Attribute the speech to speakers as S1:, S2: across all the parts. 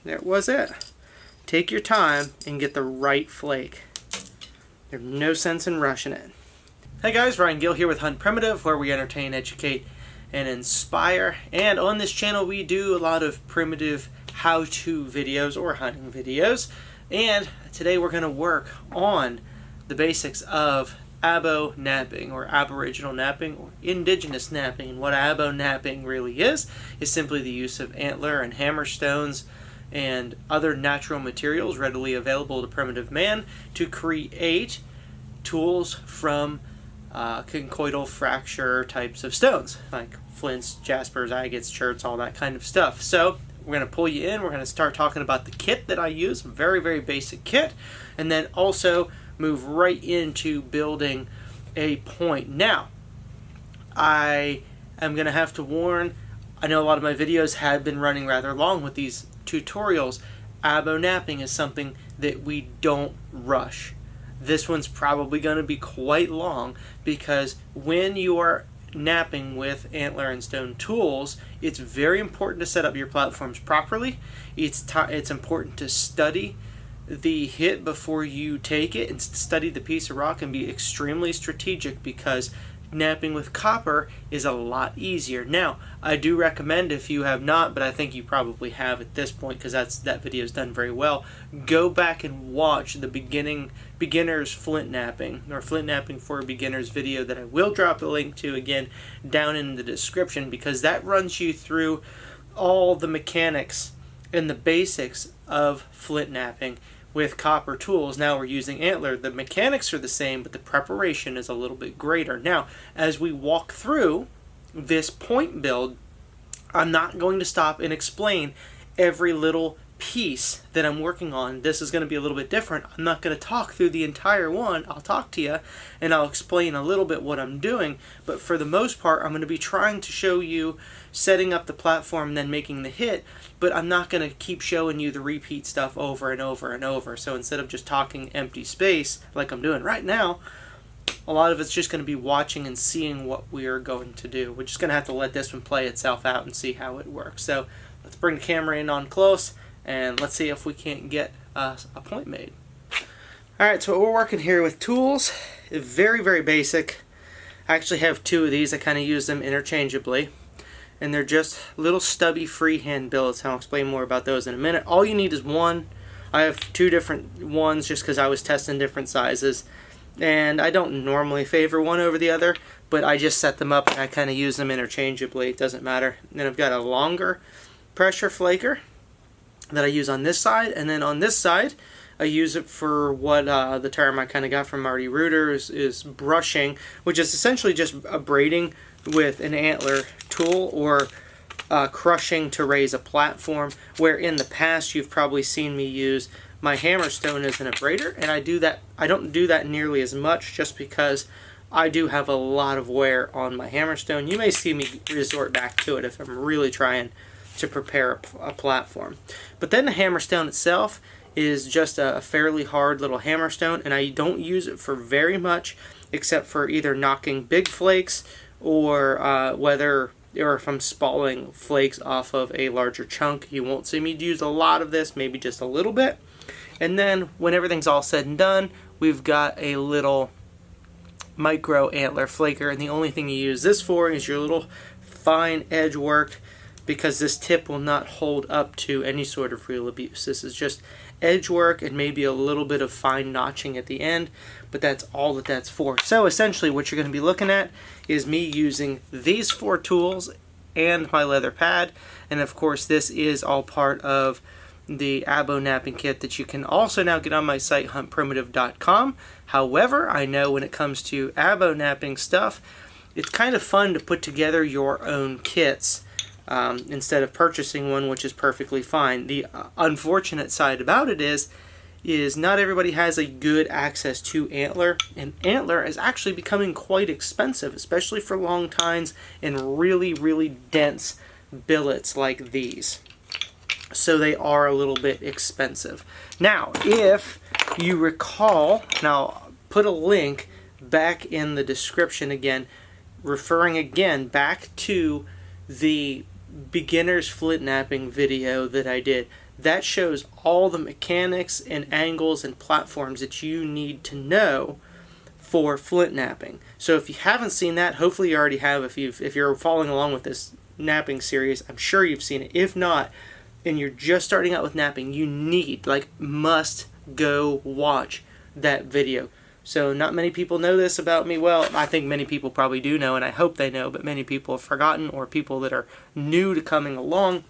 S1: That was it. Take your time and get the right flake. There's no sense in rushing it. Hey guys, Ryan Gill here with Hunt Primitive, where we entertain, educate, and inspire. And on this channel we do a lot of primitive how-to videos or hunting videos. And today we're going to work on the basics of Abo napping, or Aboriginal napping, or indigenous napping. And what Abo napping really is simply the use of antler and hammerstones and other natural materials readily available to primitive man to create tools from conchoidal fracture types of stones, like flints, jaspers, agates, cherts, all that kind of stuff. So we're going to pull you in. We're going to start talking about the kit that I use, very, very basic kit, and then also move right into building a point. Now, I am going to have to warn, I know a lot of my videos have been running rather long with these tutorials. Abo napping is something that we don't rush. This one's probably going to be quite long because when you are napping with antler and stone tools, it's very important to set up your platforms properly. It's important to study the hit before you take it and study the piece of rock and be extremely strategic, because napping with copper is a lot easier. Now, I do recommend, if you have not, but I think you probably have at this point because that video is done very well, go back and watch the beginner's flint napping, or flint napping for beginners video that I will drop a link to again down in the description, because that runs you through all the mechanics and the basics of flint napping with copper tools. Now we're using antler. The mechanics are the same, but the preparation is a little bit greater. Now, as we walk through this point build, I'm not going to stop and explain every little piece that I'm working on. This is going to be a little bit different. I'm not going to talk through the entire one. I'll talk to you and I'll explain a little bit what I'm doing, but for the most part I'm going to be trying to show you setting up the platform and then making the hit, but I'm not going to keep showing you the repeat stuff over and over and over. So instead of just talking empty space like I'm doing right now, a lot of it's just going to be watching and seeing what we are going to do. We're just going to have to let this one play itself out and see how it works. So let's bring the camera in on close and let's see if we can't get a point made. Alright, so we're working here with tools. Very, very basic. I actually have two of these. I kind of use them interchangeably. And they're just little stubby freehand billets. I'll explain more about those in a minute. All you need is one. I have two different ones just because I was testing different sizes. And I don't normally favor one over the other, but I just set them up and I kind of use them interchangeably. It doesn't matter. And I've got a longer pressure flaker that I use on this side, and then on this side I use it for what the term I kind of got from Marty Reuter is brushing, which is essentially just braiding with an antler tool, or crushing to raise a platform, where in the past you've probably seen me use my hammerstone as an abrader, and I don't do that nearly as much just because I do have a lot of wear on my hammerstone. You may see me resort back to it if I'm really trying to prepare a platform. But then the hammerstone itself is just a fairly hard little hammerstone, and I don't use it for very much except for either knocking big flakes or if I'm spalling flakes off of a larger chunk. You won't see me use a lot of this, maybe just a little bit. And then when everything's all said and done, we've got a little micro antler flaker, and the only thing you use this for is your little fine edge work, because this tip will not hold up to any sort of real abuse. This is just edge work and maybe a little bit of fine notching at the end, but that's all that's for. So essentially what you're going to be looking at is me using these four tools and my leather pad, and of course this is all part of the Abo napping kit that you can also now get on my site, huntprimitive.com. However, I know when it comes to Abo napping stuff, it's kind of fun to put together your own kits instead of purchasing one, which is perfectly fine. The unfortunate side about it is not everybody has a good access to antler, and antler is actually becoming quite expensive, especially for long tines and really, really dense billets like these. So they are a little bit expensive. Now, if you recall, and I'll put a link back in the description again, referring again back to the beginner's flint knapping video that I did. that shows all the mechanics and angles and platforms that you need to know for flint knapping. So if you haven't seen that, hopefully you already have. If you're following along with this knapping series, I'm sure you've seen it. If not, and you're just starting out with knapping, you need, must go watch that video. So not many people know this about me. Well, I think many people probably do know, and I hope they know, but many people have forgotten, or people that are new to coming along.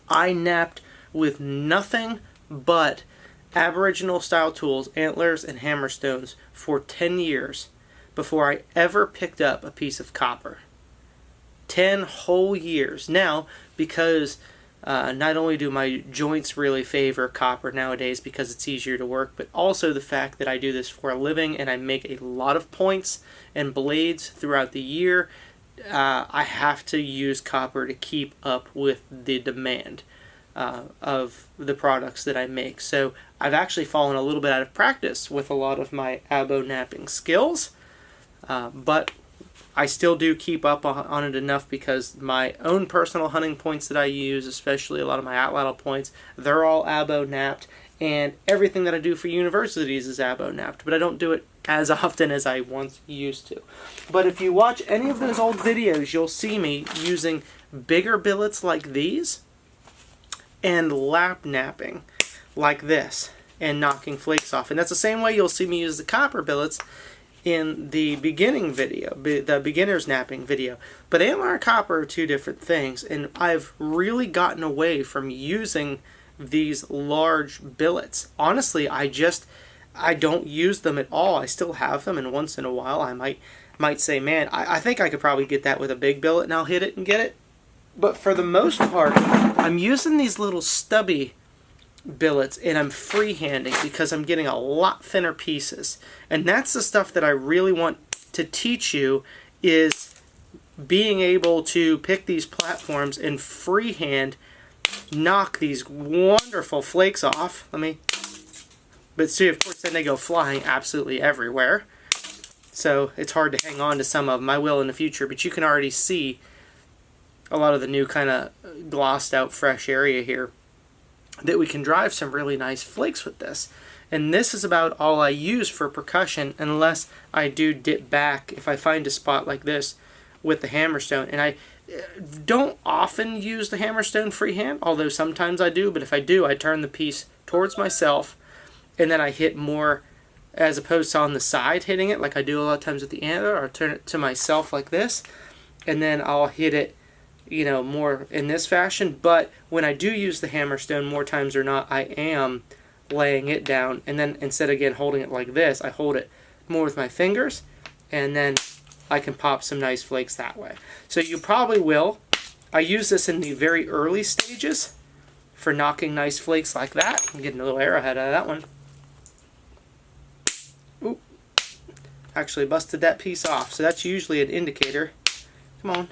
S1: I knapped with nothing but Aboriginal style tools, antlers, and hammerstones for 10 years before I ever picked up a piece of copper. 10 whole years. Now, because not only do my joints really favor copper nowadays because it's easier to work, but also the fact that I do this for a living and I make a lot of points and blades throughout the year, I have to use copper to keep up with the demand of the products that I make. So I've actually fallen a little bit out of practice with a lot of my abo knapping skills, but I still do keep up on it enough because my own personal hunting points that I use, especially a lot of my atlatl points, they're all abo knapped, and everything that I do for universities is abo knapped, but I don't do it as often as I once used to. But if you watch any of those old videos, you'll see me using bigger billets like these and lap knapping like this and knocking flakes off. And that's the same way you'll see me use the copper billets in the beginning video, the beginner's knapping video. But antler and copper are two different things, and I've really gotten away from using these large billets. Honestly, I don't use them at all. I still have them, and once in a while I might say, man, I think I could probably get that with a big billet, and I'll hit it and get it. But for the most part, I'm using these little stubby billets, and I'm freehanding because I'm getting a lot thinner pieces. And that's the stuff that I really want to teach you, is being able to pick these platforms and freehand knock these wonderful flakes off. But see, of course, then they go flying absolutely everywhere. So it's hard to hang on to some of them. I will in the future, but you can already see a lot of the new kind of glossed out fresh area here that we can drive some really nice flakes with this. And this is about all I use for percussion, unless I do dip back if I find a spot like this with the hammerstone. And I don't often use the hammerstone freehand, although sometimes I do, but if I do, I turn the piece towards myself and then I hit more, as opposed to on the side hitting it like I do a lot of times with the antler, or turn it to myself like this, and then I'll hit it, you know, more in this fashion. But when I do use the hammerstone, more times or not, I am laying it down, and then instead of again holding it like this, I hold it more with my fingers, and then I can pop some nice flakes that way. So you probably will. I use this in the very early stages for knocking nice flakes like that. I'm getting a little arrowhead out of that one. Oop. Actually busted that piece off, so that's usually an indicator, come on,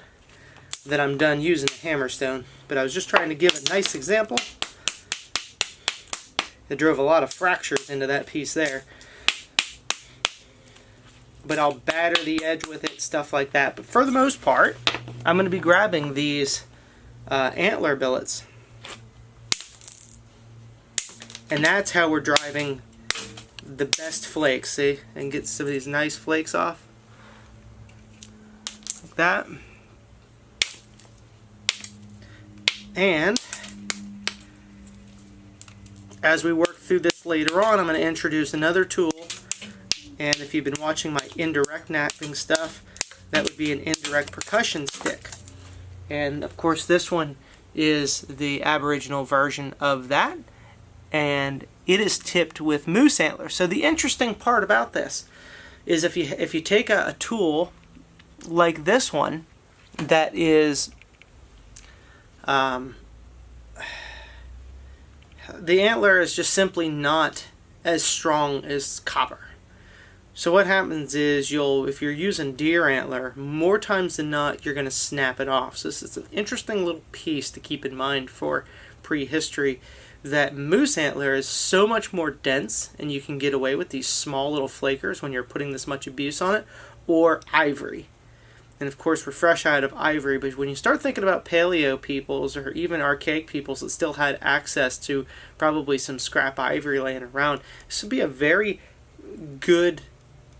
S1: that I'm done using the hammerstone. But I was just trying to give a nice example. It drove a lot of fractures into that piece there. But I'll batter the edge with it, stuff like that. But for the most part, I'm going to be grabbing these antler billets. And that's how we're driving the best flakes, see? And get some of these nice flakes off. Like that. And as we work through this later on, I'm going to introduce another tool. And if you've been watching my indirect knapping stuff, that would be an indirect percussion stick. And of course this one is the Aboriginal version of that, and it is tipped with moose antler. So the interesting part about this is if you take a tool like this one that is the antler is just simply not as strong as copper. So what happens is if you're using deer antler, more times than not you're going to snap it off. So this is an interesting little piece to keep in mind for prehistory, that moose antler is so much more dense and you can get away with these small little flakers when you're putting this much abuse on it, or ivory. And of course we're fresh out of ivory, but when you start thinking about paleo peoples or even archaic peoples that still had access to probably some scrap ivory laying around, this would be a very good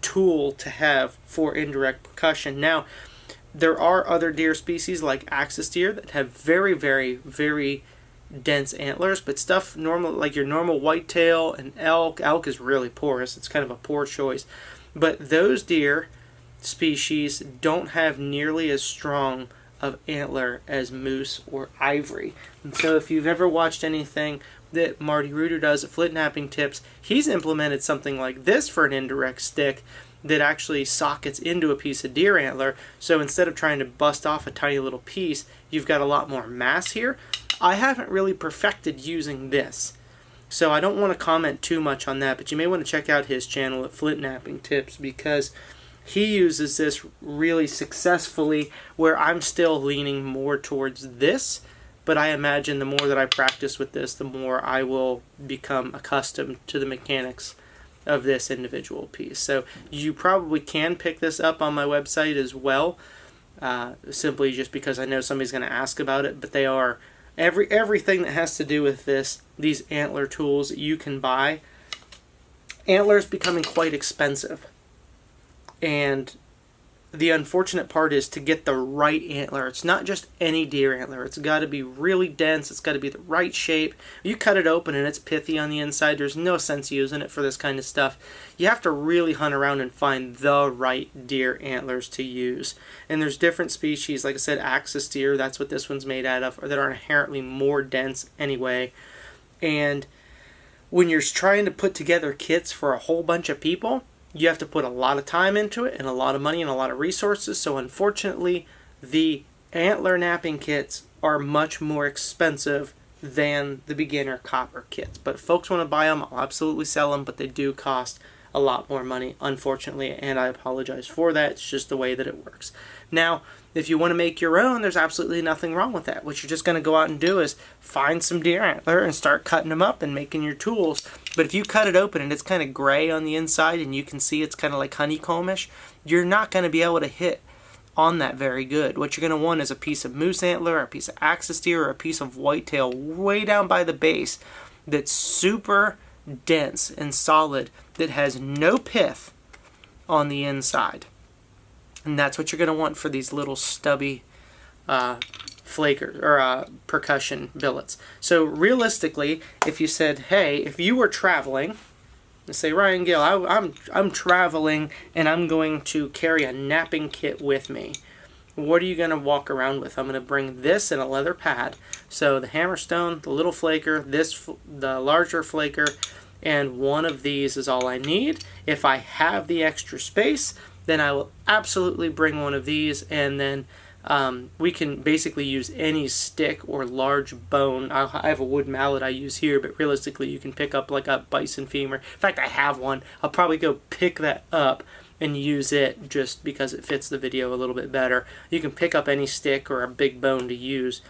S1: tool to have for indirect percussion. Now, there are other deer species like axis deer that have very, very, very dense antlers, but stuff normal like your normal whitetail and elk is really porous. It's kind of a poor choice. But those deer species don't have nearly as strong of antler as moose or ivory. And so if you've ever watched anything that Marty Reuter does at Flint Knapping Tips, he's implemented something like this for an indirect stick that actually sockets into a piece of deer antler. So instead of trying to bust off a tiny little piece, you've got a lot more mass here. I haven't really perfected using this, so I don't want to comment too much on that, but you may want to check out his channel at Flint Knapping Tips, because he uses this really successfully, where I'm still leaning more towards this. But I imagine the more that I practice with this, the more I will become accustomed to the mechanics of this individual piece. So you probably can pick this up on my website as well, simply just because I know somebody's going to ask about it. But they are everything that has to do with these antler tools that you can buy. Antler is becoming quite expensive, and the unfortunate part is to get the right antler. It's not just any deer antler. It's got to be really dense. It's got to be the right shape. You cut it open and it's pithy on the inside. There's no sense using it for this kind of stuff. You have to really hunt around and find the right deer antlers to use. And there's different species. Like I said, axis deer, that's what this one's made out of, or that are inherently more dense anyway. And when you're trying to put together kits for a whole bunch of people, you have to put a lot of time into it and a lot of money and a lot of resources. So unfortunately, the antler knapping kits are much more expensive than the beginner copper kits. But if folks want to buy them, I'll absolutely sell them, but they do cost a lot more money, unfortunately, and I apologize for that. It's just the way that it works. Now, if you want to make your own, there's absolutely nothing wrong with that. What you're just going to go out and do is find some deer antler and start cutting them up and making your tools. But if you cut it open and it's kind of gray on the inside and you can see it's kind of like honeycombish, you're not going to be able to hit on that very good. What you're going to want is a piece of moose antler, a piece of axis deer, or a piece of whitetail way down by the base that's super dense and solid, that has no pith on the inside. And that's what you're going to want for these little stubby flakers or percussion billets. So realistically, if you said, hey, if you were traveling, let's say, Ryan Gill, I'm traveling and I'm going to carry a knapping kit with me. What are you going to walk around with? I'm going to bring this and a leather pad. So the hammerstone, the little flaker, the larger flaker, and one of these is all I need. If I have the extra space, then I will absolutely bring one of these, and then we can basically use any stick or large bone. I have a wood mallet I use here, but realistically you can pick up like a bison femur. In fact, I have one. I'll probably go pick that up and use it just because it fits the video a little bit better. You can pick up any stick or a big bone to use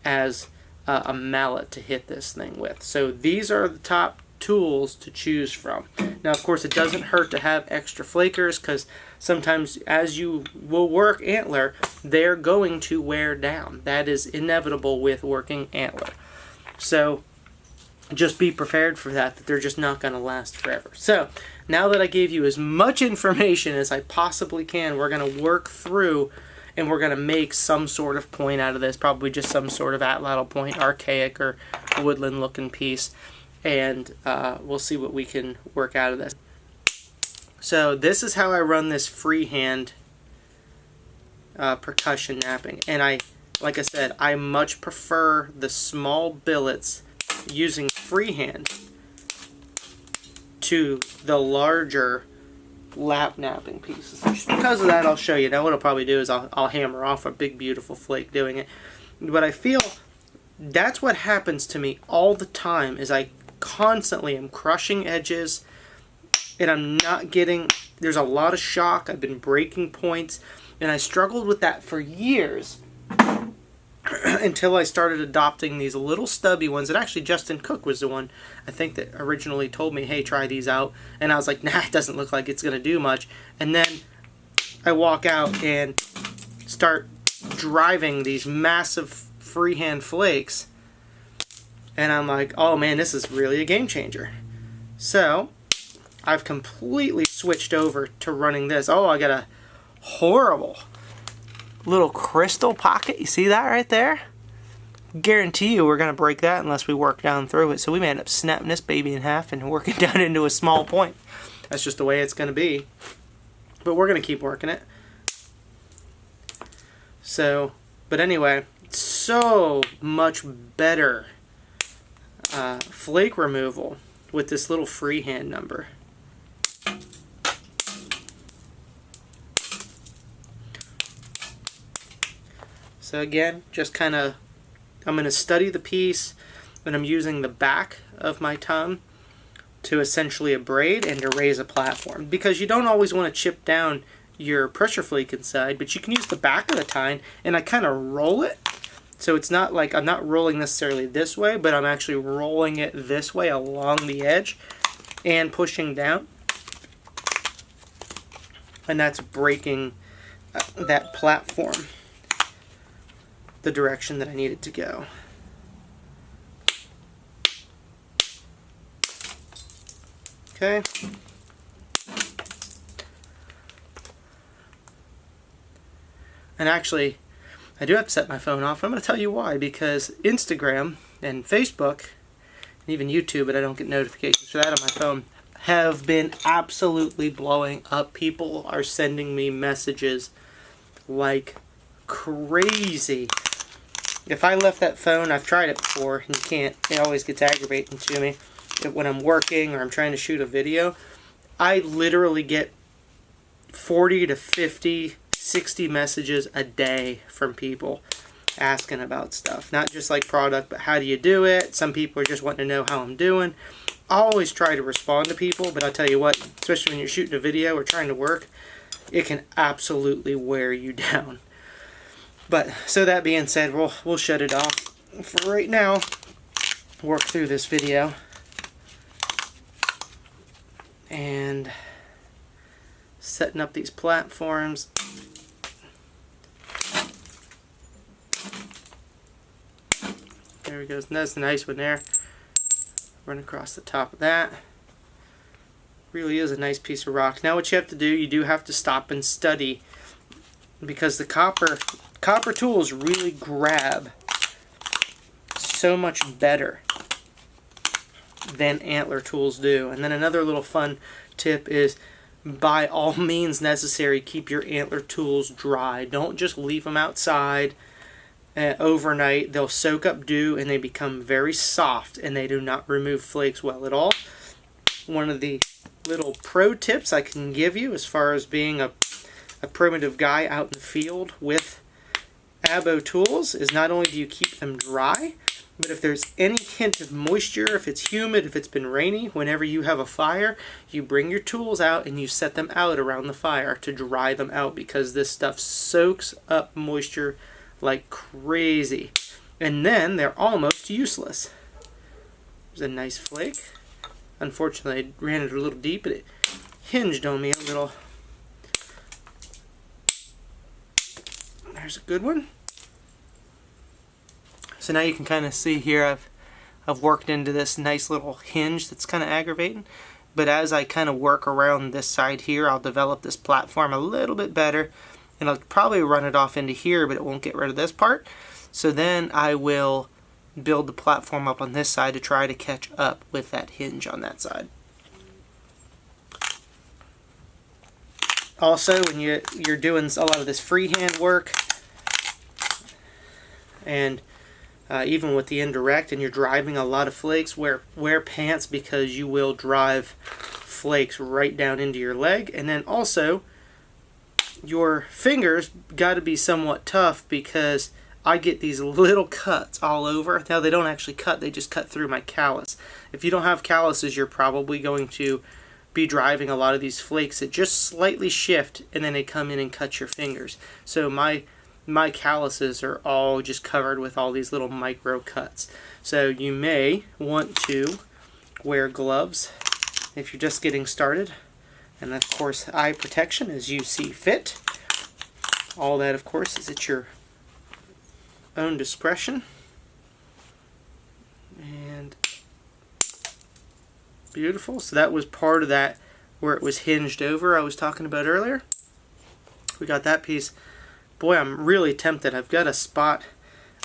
S1: as a mallet to hit this thing with. So these are the top tools to choose from. Now, of course, it doesn't hurt to have extra flakers, because sometimes as you will work antler, they're going to wear down. That is inevitable with working antler. So just be prepared for that they're just not going to last forever. So now that I gave you as much information as I possibly can, we're going to work through and we're going to make some sort of point out of this, probably just some sort of atlatl point, archaic or woodland looking piece. And we'll see what we can work out of this. So this is how I run this freehand percussion knapping. And like I said, I much prefer the small billets using freehand to the larger lap knapping pieces. Just because of that, I'll show you. Now what I'll probably do is I'll hammer off a big beautiful flake doing it. But I feel that's what happens to me all the time, is I constantly am crushing edges and I'm not getting, there's a lot of shock. I've been breaking points, and I struggled with that for years until I started adopting these little stubby ones. And actually Justin Cook was the one I think that originally told me, hey, try these out, and I was like, nah, it doesn't look like it's gonna do much. And then I walk out and start driving these massive freehand flakes, and I'm like, oh man, this is really a game changer. So I've completely switched over to running this. Oh, I got a horrible little crystal pocket. You see that right there? Guarantee you we're going to break that unless we work down through it. So we may end up snapping this baby in half and working down into a small point. That's just the way it's going to be. But we're going to keep working it. So, but anyway, so much better flake removal with this little freehand number. So again, just kind of, I'm going to study the piece, and I'm using the back of my tongue to essentially abrade and to raise a platform. Because you don't always want to chip down your pressure flake inside, but you can use the back of the tine, and I kind of roll it. So it's not like I'm not rolling necessarily this way, but I'm actually rolling it this way along the edge and pushing down. And that's breaking that platform the direction that I need it to go. Okay. And actually, I do have to set my phone off. I'm going to tell you why. Because Instagram and Facebook, and even YouTube, but I don't get notifications for that on my phone, have been absolutely blowing up. People are sending me messages like crazy. If I left that phone, I've tried it before, and you can't, it always gets aggravating to me. When I'm working or I'm trying to shoot a video, I literally get 40 to 50, 60 messages a day from people asking about stuff. Not just like product, but how do you do it? Some people are just wanting to know how I'm doing. I always try to respond to people, but I'll tell you what, especially when you're shooting a video or trying to work, it can absolutely wear you down. But, so that being said, we'll shut it off for right now. Work through this video. And setting up these platforms. There we go. That's a nice one there. Run across the top of that. Really is a nice piece of rock. Now what you have to do, you do have to stop and study, because the copper tools really grab so much better than Antler tools do. And then another little fun tip is, by all means necessary, keep your Antler tools dry. Don't just leave them outside overnight. They'll soak up dew and they become very soft, and they do not remove flakes well at all. One of the little pro tips I can give you as far as being a primitive guy out in the field with Abo tools is, not only do you keep them dry, but if there's any hint of moisture, if it's humid, if it's been rainy, whenever you have a fire, you bring your tools out and you set them out around the fire to dry them out, because this stuff soaks up moisture like crazy. And then they're almost useless. There's a nice flake. Unfortunately, I ran it a little deep, but it hinged on me a little. There's a good one. So now you can kind of see here I've worked into this nice little hinge that's kind of aggravating. But as I kind of work around this side here, I'll develop this platform a little bit better. And I'll probably run it off into here, but it won't get rid of this part. So then I will build the platform up on this side to try to catch up with that hinge on that side. Also, when you're doing a lot of this freehand work, and even with the indirect, and you're driving a lot of flakes, wear pants, because you will drive flakes right down into your leg. And then also, your fingers got to be somewhat tough, because I get these little cuts all over. Now they don't actually cut, they just cut through my callus. If you don't have calluses, you're probably going to be driving a lot of these flakes that just slightly shift, and then they come in and cut your fingers. So my calluses are all just covered with all these little micro cuts. So you may want to wear gloves if you're just getting started. And of course, eye protection as you see fit. All that, of course, is at your own discretion. And beautiful. So that was part of that where it was hinged over I was talking about earlier. We got that piece. Boy, I'm really tempted. I've got a spot.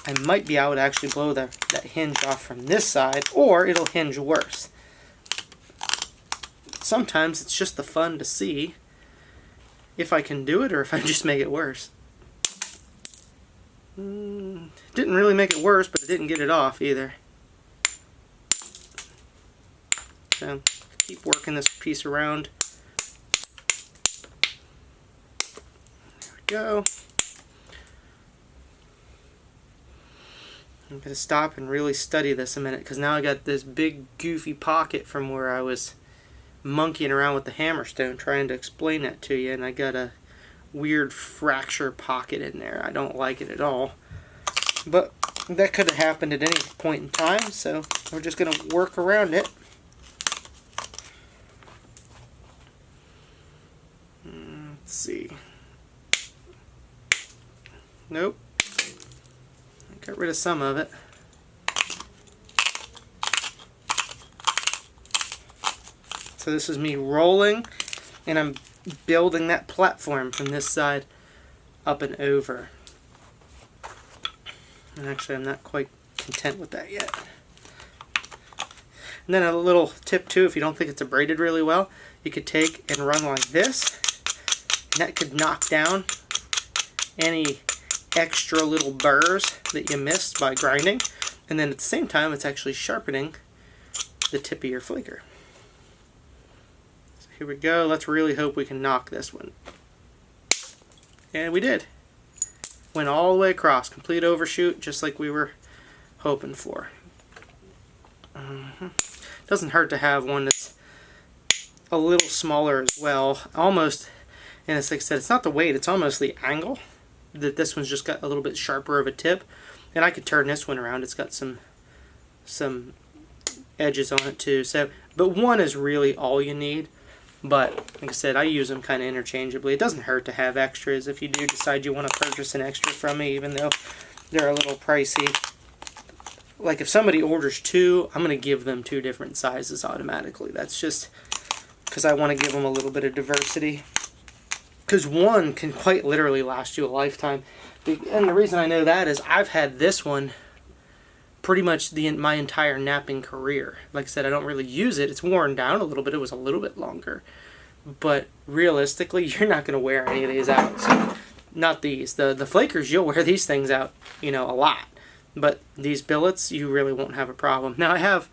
S1: I might be able to actually blow that hinge off from this side, or it'll hinge worse. Sometimes it's just the fun to see if I can do it or if I just make it worse. Didn't really make it worse, but it didn't get it off either. So keep working this piece around. There we go. I'm going to stop and really study this a minute, because now I got this big goofy pocket from where I was monkeying around with the hammerstone trying to explain that to you, and I got a weird fracture pocket in there. I don't like it at all, but that could have happened at any point in time, so we're just going to work around it. Let's see. Nope. I got rid of some of it. So this is me rolling, and I'm building that platform from this side up and over. And actually, I'm not quite content with that yet. And then a little tip too, if you don't think it's abraded really well, you could take and run like this, and that could knock down any extra little burrs that you missed by grinding. And then at the same time, it's actually sharpening the tip of your flaker. So here we go. Let's really hope we can knock this one. And we did. Went all the way across. Complete overshoot, just like we were hoping for. Doesn't hurt to have one that's a little smaller as well. Almost, and it's like I said, it's not the weight, it's almost the angle. That this one's just got a little bit sharper of a tip. And I could turn this one around. It's got some edges on it too. So, but one is really all you need. But like I said, I use them kind of interchangeably. It doesn't hurt to have extras if you do decide you want to purchase an extra from me, even though they're a little pricey. Like if somebody orders two, I'm going to give them two different sizes automatically. That's just because I want to give them a little bit of diversity. Because one can quite literally last you a lifetime. And the reason I know that is I've had this one pretty much my entire napping career. Like I said, I don't really use it. It's worn down a little bit. It was a little bit longer. But realistically, you're not going to wear any of these out. So, not these. The flakers, you'll wear these things out, you know, a lot. But these billets, you really won't have a problem. Now I have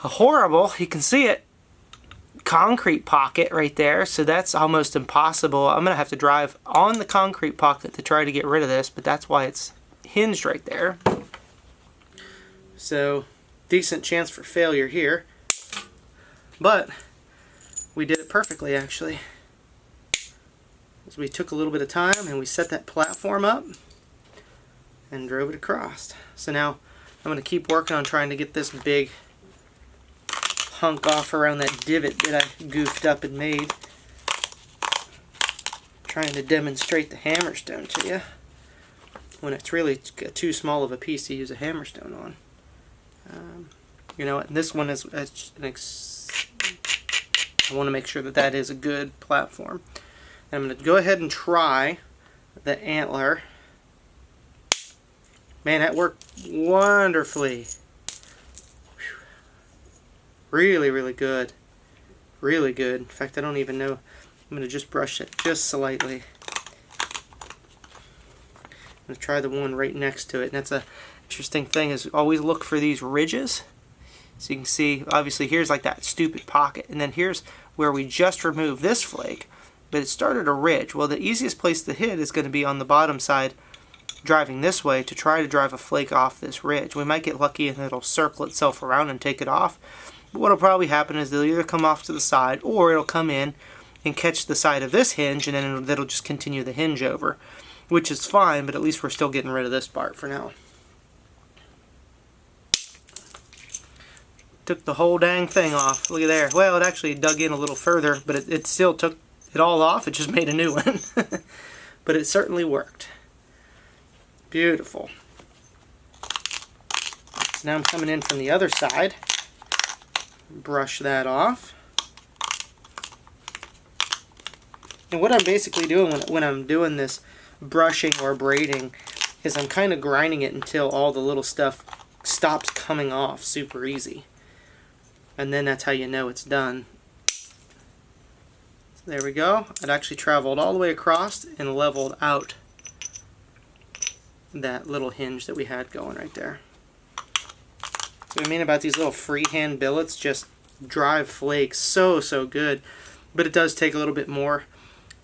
S1: a horrible, you can see it, concrete pocket right there, so that's almost impossible. I'm gonna have to drive on the concrete pocket to try to get rid of this, but that's why it's hinged right there. So decent chance for failure here, but we did it perfectly actually. So we took a little bit of time and we set that platform up and drove it across. So now I'm going to keep working on trying to get this big hunk off around that divot that I goofed up and made. Trying to demonstrate the hammerstone to you when it's really too small of a piece to use a hammerstone on. You know, and this one is I want to make sure that that is a good platform. And I'm going to go ahead and try the Antler. Man, that worked wonderfully. Whew. Really, really good. Really good. In fact, I don't even know. I'm going to just brush it just slightly. I'm going to try the one right next to it. And that's a interesting thing is always look for these ridges. So you can see, obviously, here's like that stupid pocket. And then here's where we just removed this flake. But it started a ridge. Well, the easiest place to hit is going to be on the bottom side, driving this way to try to drive a flake off this ridge. We might get lucky and it'll circle itself around and take it off. But what will probably happen is they'll either come off to the side or it'll come in and catch the side of this hinge, and then it'll just continue the hinge over, which is fine, but at least we're still getting rid of this part for now. Took the whole dang thing off. Look at there. Well, it actually dug in a little further, but it still took it all off. It just made a new one. but it certainly worked. Beautiful. So now I'm coming in from the other side. Brush that off. And what I'm basically doing when I'm doing this brushing or braiding is I'm kind of grinding it until all the little stuff stops coming off super easy. And then that's how you know it's done. So there we go. It actually traveled all the way across and leveled out that little hinge that we had going right there. So what I mean about these little freehand billets, just drive flakes so good, but it does take a little bit more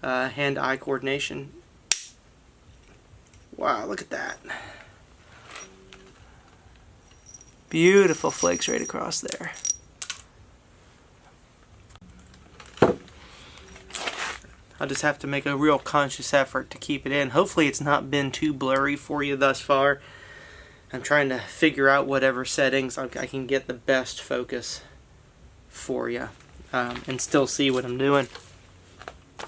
S1: hand-eye coordination. Wow, look at that. Beautiful flakes right across there. I'll just have to make a real conscious effort to keep it in. Hopefully it's not been too blurry for you thus far. I'm trying to figure out whatever settings I can get the best focus for you and still see what I'm doing.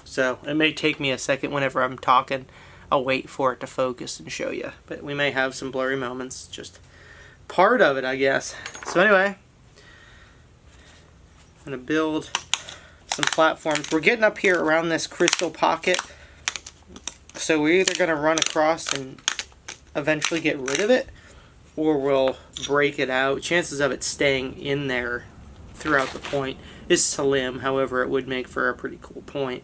S1: So it may take me a second whenever I'm talking. I'll wait for it to focus and show you. But we may have some blurry moments. Just part of it, I guess. So anyway, I'm going to build some platforms. We're getting up here around this crystal pocket. So we're either going to run across and eventually get rid of it, or we'll break it out. Chances of it staying in there throughout the point is slim. However, it would make for a pretty cool point.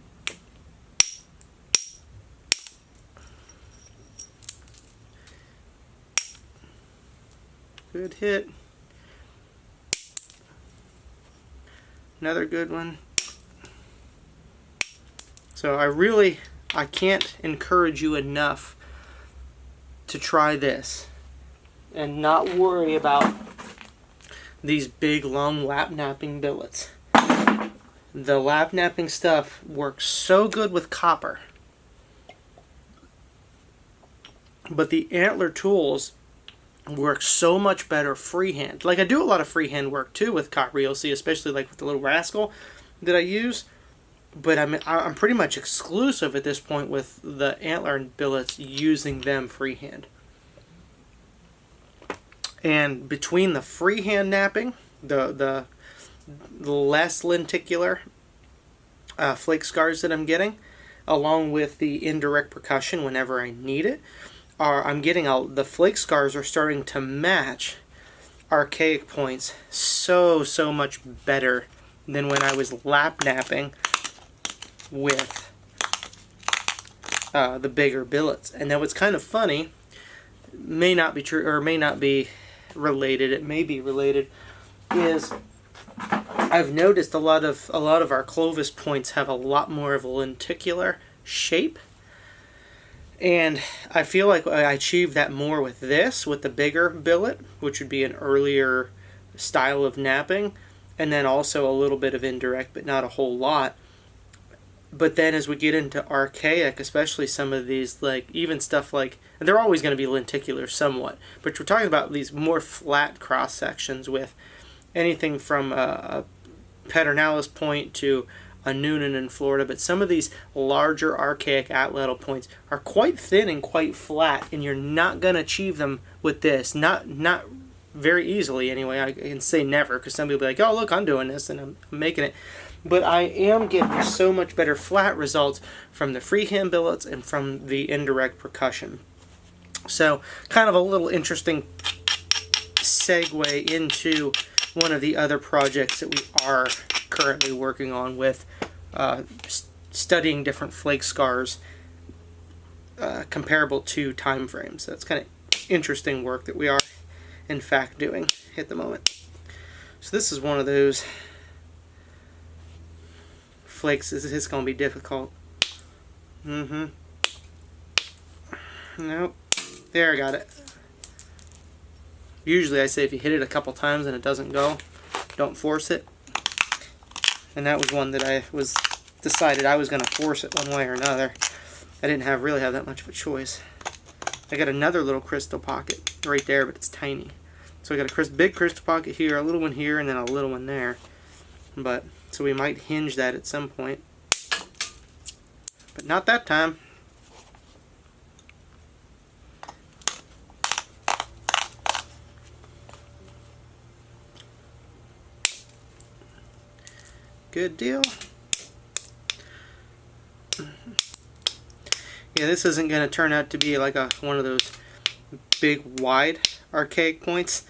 S1: Good hit. Another good one. So I can't encourage you enough to try this and not worry about these big long lap napping billets. The lap napping stuff works so good with copper, but the Antler tools work so much better freehand. Like, I do a lot of freehand work too with copper, you'll see, especially like with the little rascal that I use. But I'm pretty much exclusive at this point with the Antler billets, using them freehand. And between the freehand napping, the less lenticular flake scars that I'm getting, along with the indirect percussion whenever I need it, I'm getting the flake scars are starting to match archaic points so much better than when I was lap napping with the bigger billets. And now what's kind of funny, may not be true or may not be related, it may be related, is I've noticed a lot of our Clovis points have a lot more of a lenticular shape. And I feel like I achieved that more with this, with the bigger billet, which would be an earlier style of napping, and then also a little bit of indirect, but not a whole lot. But then as we get into archaic, especially some of these, like even stuff like, and they're always going to be lenticular somewhat, but we're talking about these more flat cross sections with anything from a Pedernales point to a Noonan in Florida, but some of these larger archaic atlatl points are quite thin and quite flat, and you're not going to achieve them with this. Not very easily anyway. I can say never, because some people will be like, oh look, I'm doing this and I'm making it. But I am getting so much better flat results from the freehand billets and from the indirect percussion. So kind of a little interesting segue into one of the other projects that we are currently working on with studying different flake scars comparable to time frames. That's kind of interesting work that we are in fact doing at the moment. So this is one of those flakes. This is going to be difficult. Nope. There, I got it. Usually I say if you hit it a couple times and it doesn't go, don't force it. And that was one that I decided I was going to force it one way or another. I didn't really have that much of a choice. I got another little crystal pocket right there, but it's tiny. So I got a big crystal pocket here, a little one here, and then a little one there. But so we might hinge that at some point, but not that time. Good deal. Yeah, this isn't going to turn out to be like one of those big wide archaic points,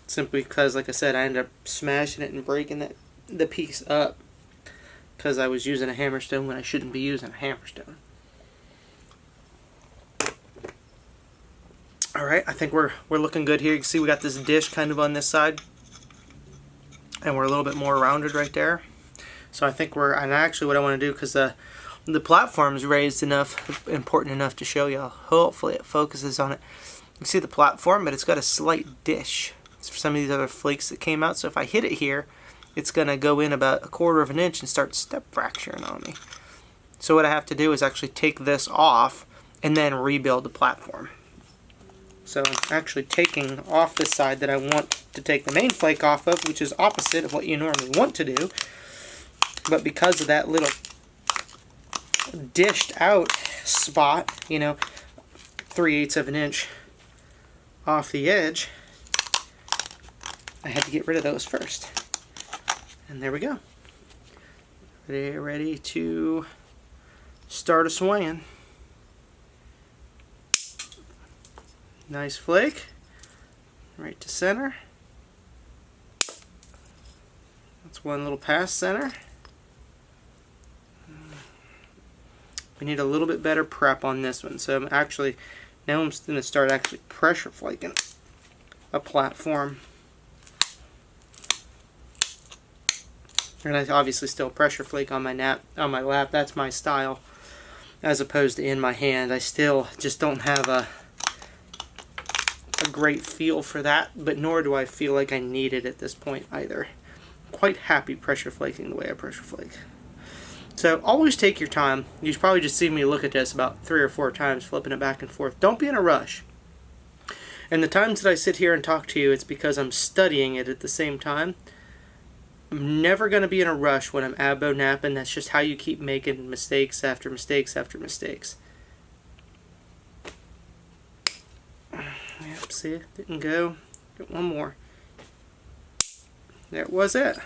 S1: simply because, like I said, I ended up smashing it and breaking the piece up because I was using a hammerstone when I shouldn't be using a hammerstone. Alright, I think we're looking good here. You can see we got this dish kind of on this side, and we're a little bit more rounded right there. So I think and actually what I want to do, because the platform's raised enough, important enough to show y'all. Hopefully it focuses on it. You can see the platform, but it's got a slight dish. It's for some of these other flakes that came out, so if I hit it here, it's going to go in about 1/4 of an inch and start step fracturing on me. So what I have to do is actually take this off and then rebuild the platform. So I'm actually taking off the side that I want to take the main flake off of, which is opposite of what you normally want to do. But because of that little dished out spot, you know, 3/8 of an inch off the edge, I had to get rid of those first. And there we go. They're ready to start a swinging. Nice flake, right to center. That's one little past center. We need a little bit better prep on this one, so now I'm going to start actually pressure flaking a platform. And I obviously still pressure flake on my lap. That's my style, as opposed to in my hand. I still just don't have a great feel for that, but nor do I feel like I need it at this point either. I'm quite happy pressure flaking the way I pressure flake. So always take your time. You've probably just seen me look at this about 3 or 4 times, flipping it back and forth. Don't be in a rush. And the times that I sit here and talk to you, it's because I'm studying it at the same time. I'm never going to be in a rush when I'm abo napping. That's just how you keep making mistakes after mistakes after mistakes. Yep, see, it didn't go. Get one more. That was it.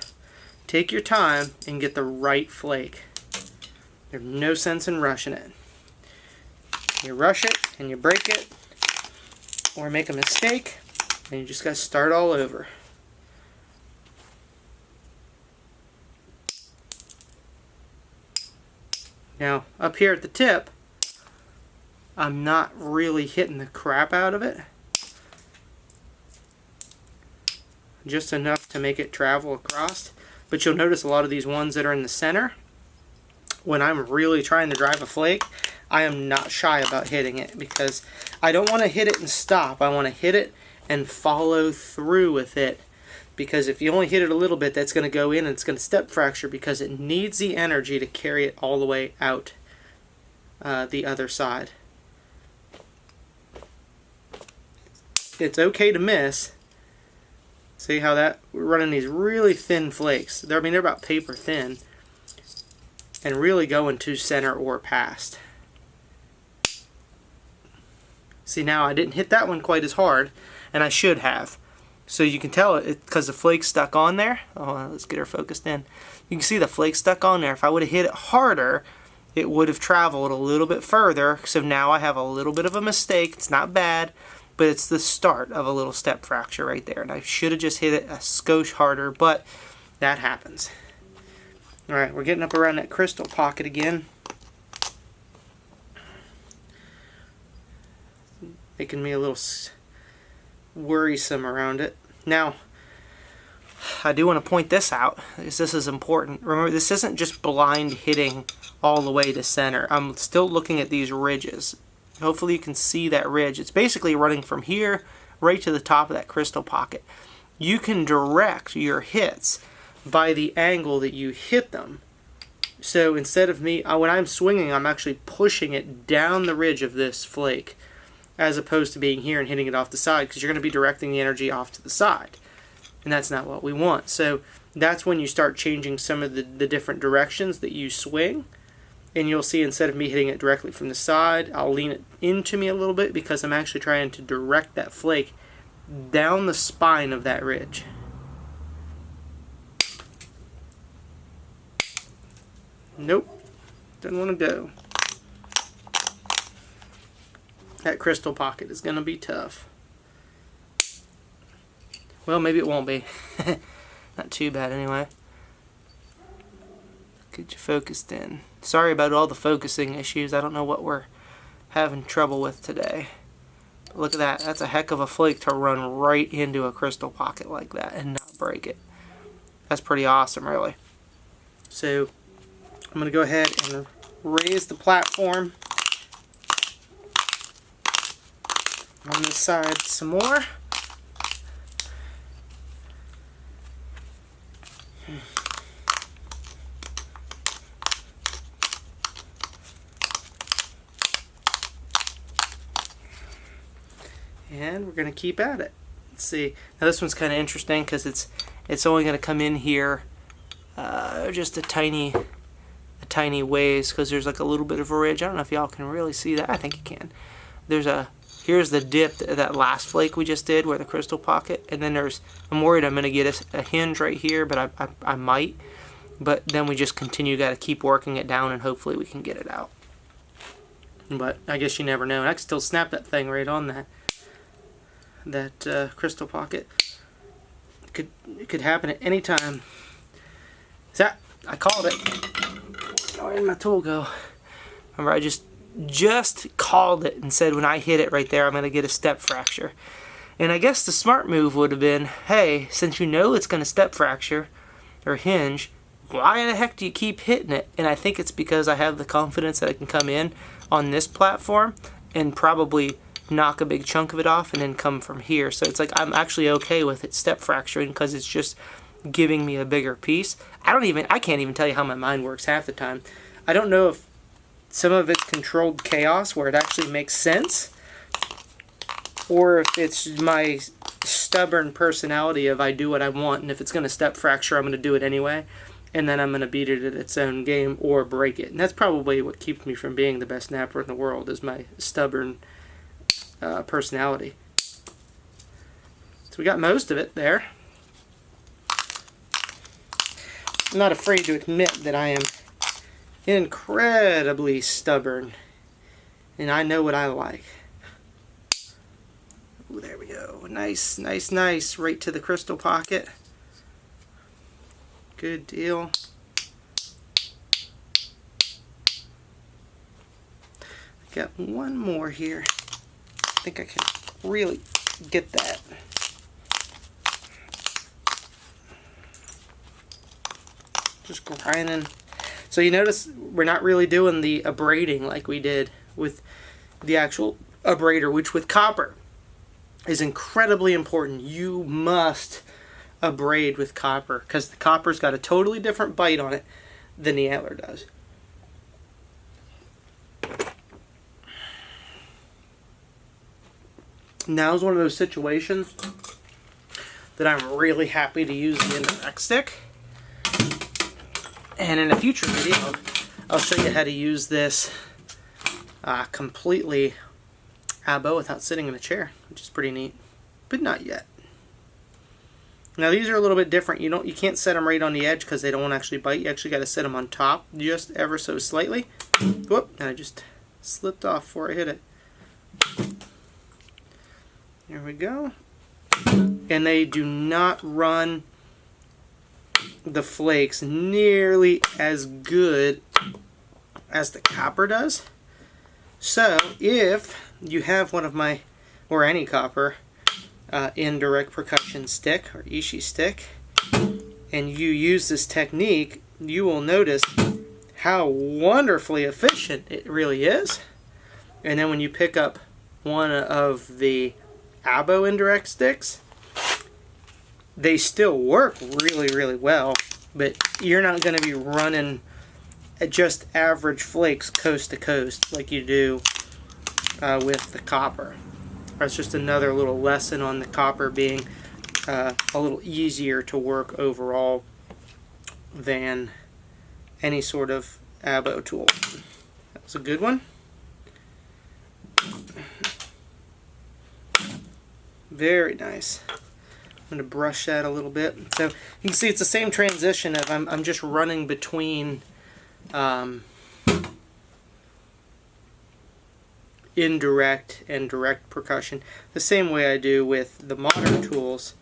S1: Take your time and get the right flake. There's no sense in rushing it. You rush it and you break it, or make a mistake, and you just got to start all over. Now, up here at the tip, I'm not really hitting the crap out of it. Just enough to make it travel across. But you'll notice a lot of these ones that are in the center, when I'm really trying to drive a flake, I am not shy about hitting it, because I don't want to hit it and stop. I want to hit it and follow through with it, because if you only hit it a little bit, that's going to go in and it's going to step fracture, because it needs the energy to carry it all the way out the other side. It's okay to miss. See how we're running these really thin flakes. They're about paper thin, and really going to center or past. See, now I didn't hit that one quite as hard, and I should have. So you can tell it because the flake stuck on there. Oh, let's get her focused in. You can see the flake stuck on there. If I would have hit it harder, it would have traveled a little bit further. So now I have a little bit of a mistake. It's not bad, but it's the start of a little step fracture right there. And I should have just hit it a skosh harder, but that happens. Alright, we're getting up around that crystal pocket again. Making me a little worrisome around it. Now, I do want to point this out, because this is important. Remember, this isn't just blind hitting all the way to center. I'm still looking at these ridges. Hopefully you can see that ridge. It's basically running from here right to the top of that crystal pocket. You can direct your hits by the angle that you hit them. So instead of me, when I'm swinging, I'm actually pushing it down the ridge of this flake, as opposed to being here and hitting it off the side, because you're going to be directing the energy off to the side. And that's not what we want. So that's when you start changing some of the different directions that you swing. And you'll see, instead of me hitting it directly from the side, I'll lean it into me a little bit, because I'm actually trying to direct that flake down the spine of that ridge. Nope, doesn't want to go. That crystal pocket is going to be tough. Well, maybe it won't be. Not too bad anyway. Get you focused in. Sorry about all the focusing issues. I don't know what we're having trouble with today. But look at that. That's a heck of a flake to run right into a crystal pocket like that and not break it. That's pretty awesome, really. So I'm going to go ahead and raise the platform on this side some more. And we're going to keep at it. Let's see. Now this one's kind of interesting because it's only going to come in here just a tiny ways, because there's like a little bit of a ridge. I don't know if y'all can really see that. I think you can. Here's the dip, that last flake we just did where the crystal pocket, and then I'm worried I'm going to get a hinge right here, but I might. But then we just continue, got to keep working it down, and hopefully we can get it out. But I guess you never know. And I can still snap that thing right on that crystal pocket. It could happen at any time. So I called it. Where did my tool go? Remember, I just called it and said when I hit it right there, I'm going to get a step fracture. And I guess the smart move would have been, hey, since you know it's going to step fracture or hinge, why the heck do you keep hitting it? And I think it's because I have the confidence that I can come in on this platform and probably knock a big chunk of it off and then come from here. So it's like I'm actually okay with it step fracturing because it's just giving me a bigger piece. I can't even tell you how my mind works half the time. I don't know if some of it's controlled chaos where it actually makes sense, or if it's my stubborn personality of I do what I want, and if it's going to step fracture, I'm going to do it anyway, and then I'm going to beat it at its own game or break it. And that's probably what keeps me from being the best napper in the world, is my stubborn personality. So we got most of it there. I'm not afraid to admit that I am incredibly stubborn, and I know what I like. Ooh, there we go. Nice, nice, nice. Right to the crystal pocket. Good deal. I got one more here. I think I can really get that. Just grinding. So you notice we're not really doing the abrading like we did with the actual abrader, which with copper is incredibly important. You must abrade with copper because the copper's got a totally different bite on it than the Antler does. Now is one of those situations that I'm really happy to use the Indirect stick. And in a future video, I'll show you how to use this completely Abo without sitting in a chair, which is pretty neat, but not yet. Now these are a little bit different. You can't set them right on the edge because they don't actually bite. You actually got to set them on top just ever so slightly. Whoop! And I just slipped off before I hit it. There we go. And they do not run the flakes nearly as good as the copper does. So if you have one of my, or any copper indirect percussion stick or Ishi stick, and you use this technique, you will notice how wonderfully efficient it really is. And then when you pick up one of the Abo indirect sticks, they still work really, really well, but you're not going to be running at just average flakes coast to coast like you do with the copper. That's just another little lesson on the copper being a little easier to work overall than any sort of Abo tool. That was a good one. Very nice. I'm going to brush that a little bit. So you can see it's the same transition of I'm just running between indirect and direct percussion the same way I do with the modern tools.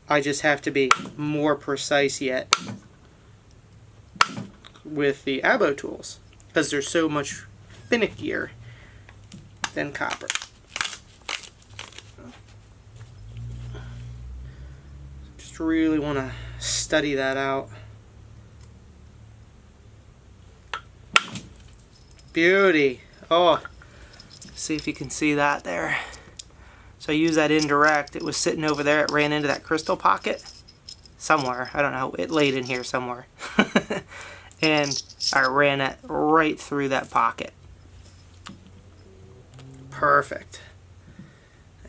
S1: I just have to be more precise yet with the Abo tools because they're so much finickier than copper. Just really want to study that out. Beauty. Oh, see if you can see that there. So I use that indirect. It was sitting over there. It ran into that crystal pocket somewhere. I don't know. It laid in here somewhere. And I ran it right through that pocket. Perfect.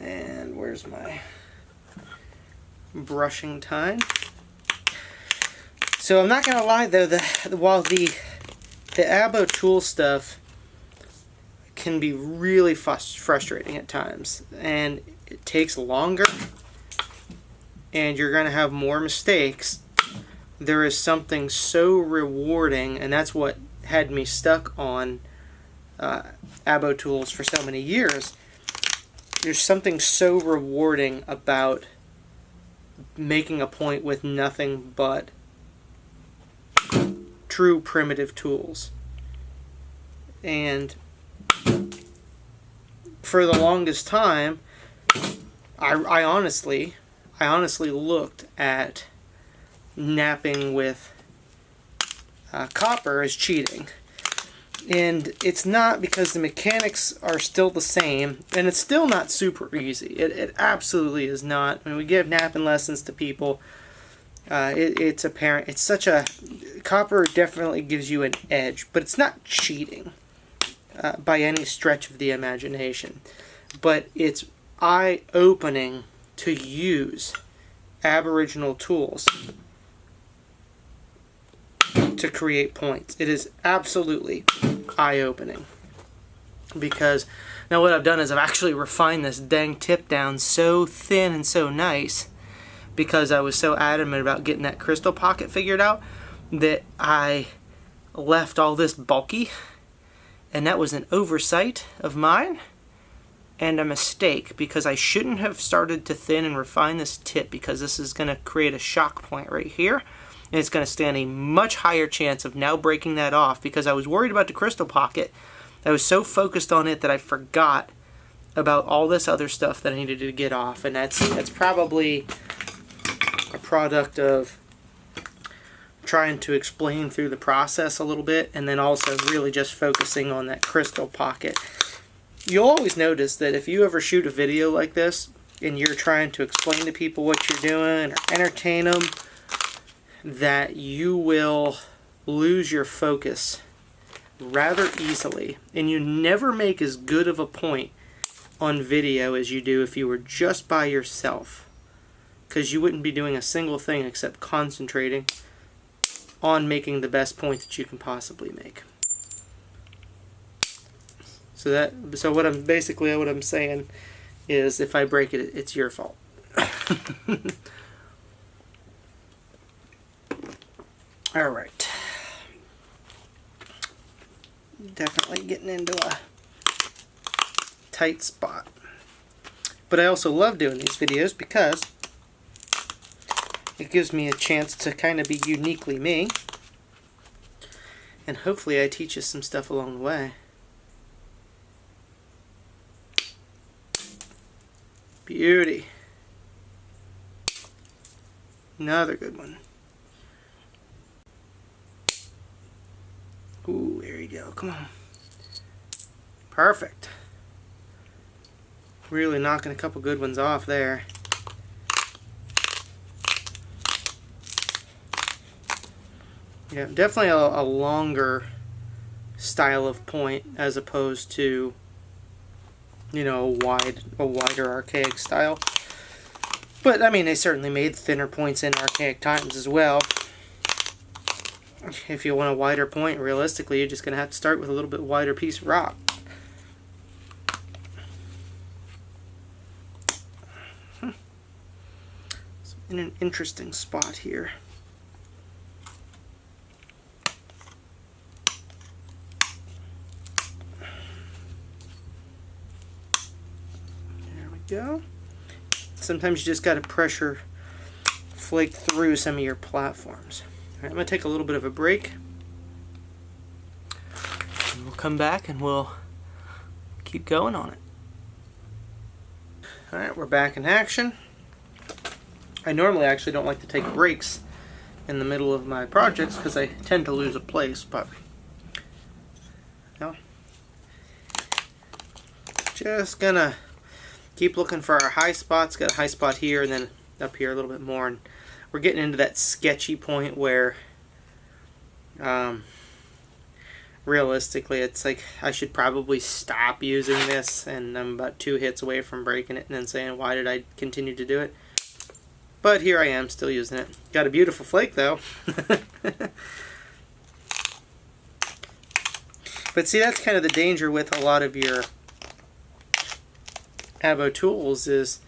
S1: And where's my brushing time? So I'm not going to lie though, while the Abo tool stuff can be really frustrating at times, and it takes longer, and you're going to have more mistakes, there is something so rewarding, and that's what had me stuck on Abo tools for so many years. There's something so rewarding about making a point with nothing but true primitive tools. And for the longest time, I honestly looked at knapping with copper as cheating. And it's not, because the mechanics are still the same, and it's still not super easy. It absolutely is not. When we give knapping lessons to people, it's apparent. It's such a... Copper definitely gives you an edge, but it's not cheating by any stretch of the imagination. But it's eye-opening to use Aboriginal tools to create points. It is absolutely eye-opening. Because now what I've done is I've actually refined this dang tip down so thin and so nice, because I was so adamant about getting that crystal pocket figured out, that I left all this bulky, and that was an oversight of mine and a mistake, because I shouldn't have started to thin and refine this tip, because this is going to create a shock point right here, and it's going to stand a much higher chance of now breaking that off, because I was worried about the crystal pocket. I was so focused on it that I forgot about all this other stuff that I needed to get off, and that's probably a product of trying to explain through the process a little bit, and then also really just focusing on that crystal pocket. You'll always notice that if you ever shoot a video like this and you're trying to explain to people what you're doing or entertain them, that you will lose your focus rather easily, and you never make as good of a point on video as you do if you were just by yourself, because you wouldn't be doing a single thing except concentrating on making the best point that you can possibly make. So what I'm saying is, if I break it, it's your fault. All right. Definitely getting into a tight spot. But I also love doing these videos because it gives me a chance to kind of be uniquely me. And hopefully I teach you some stuff along the way. Beauty. Another good one. Ooh, there you go. Come on. Perfect. Really knocking a couple good ones off there. Yeah, definitely a longer style of point as opposed to, you know, a wider archaic style. But I mean, they certainly made thinner points in archaic times as well. If you want a wider point, realistically, you're just going to have to start with a little bit wider piece of rock. So in an interesting spot here. go. Sometimes you just got to pressure flake through some of your platforms. All right, I'm going to take a little bit of a break. And we'll come back and we'll keep going on it. All right, we're back in action. I normally actually don't like to take breaks in the middle of my projects because I tend to lose a place, but no. Just gonna keep looking for our high spots. Got a high spot here and then up here a little bit more, and we're getting into that sketchy point where realistically it's like I should probably stop using this, and I'm about 2 hits away from breaking it and then saying, why did I continue to do it? But here I am, still using it. Got a beautiful flake though. But see, that's kind of the danger with a lot of your Abo tools, is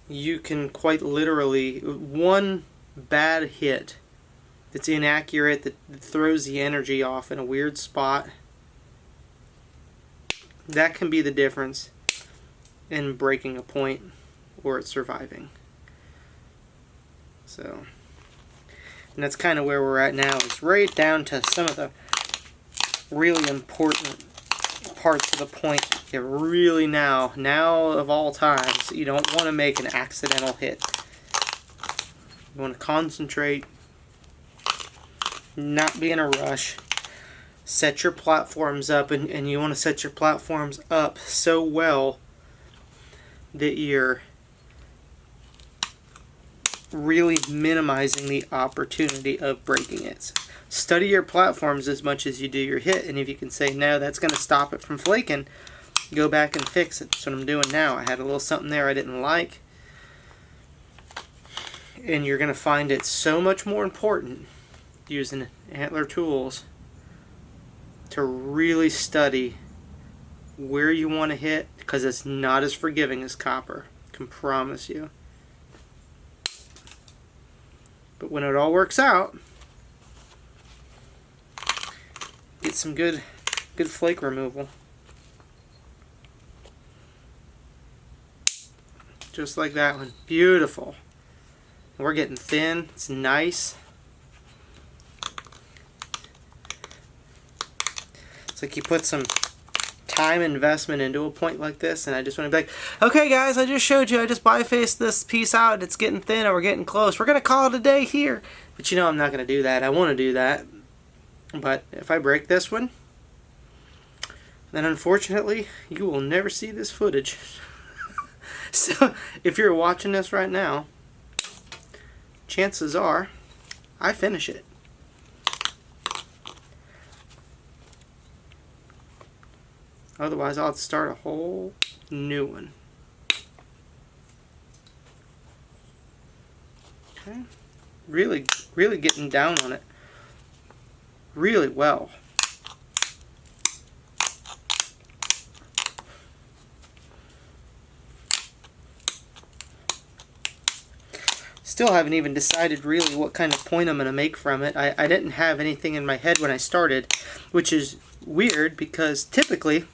S1: you can quite literally, one bad hit that's inaccurate, that throws the energy off in a weird spot, that can be the difference in breaking a point or it surviving. So, and that's kind of where we're at now, is right down to some of the really important parts of the point. It really now of all times, you don't want to make an accidental hit. You want to concentrate, not be in a rush, set your platforms up, and you want to set your platforms up so well that you're really minimizing the opportunity of breaking it. Study your platforms as much as you do your hit, and if you can say, no, that's going to stop it from flaking, go back and fix it. That's what I'm doing now. I had a little something there I didn't like, and you're going to find it so much more important using Antler tools to really study where you want to hit, because it's not as forgiving as copper, I can promise you. But when it all works out, get some good flake removal. Just like that one. Beautiful. We're getting thin. It's nice. It's like you put some time investment into a point like this, and I just want to be like, okay guys, I just showed you, I just bifaced this piece out, it's getting thin, and we're getting close, we're going to call it a day here. But you know I'm not going to do that. I want to do that, but if I break this one, then unfortunately you will never see this footage. So if you're watching this right now, chances are I finish it. Otherwise, I'll have to start a whole new one. Okay. Really getting down on it. Really well. Still haven't even decided really what kind of point I'm going to make from it. I didn't have anything in my head when I started, which is weird because typically,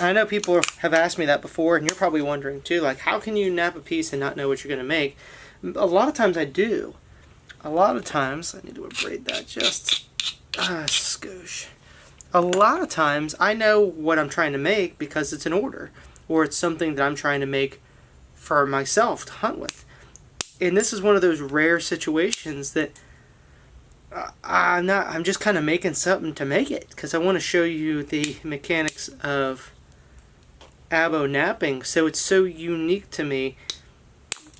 S1: I know people have asked me that before, and you're probably wondering too, like, how can you nap a piece and not know what you're going to make? A lot of times I do. A lot of times, I need to abrade that just skosh. A lot of times I know what I'm trying to make because it's an order, or it's something that I'm trying to make for myself to hunt with. And this is one of those rare situations that I'm just kind of making something to make it, because I want to show you the mechanics of Abo knapping. So it's so unique to me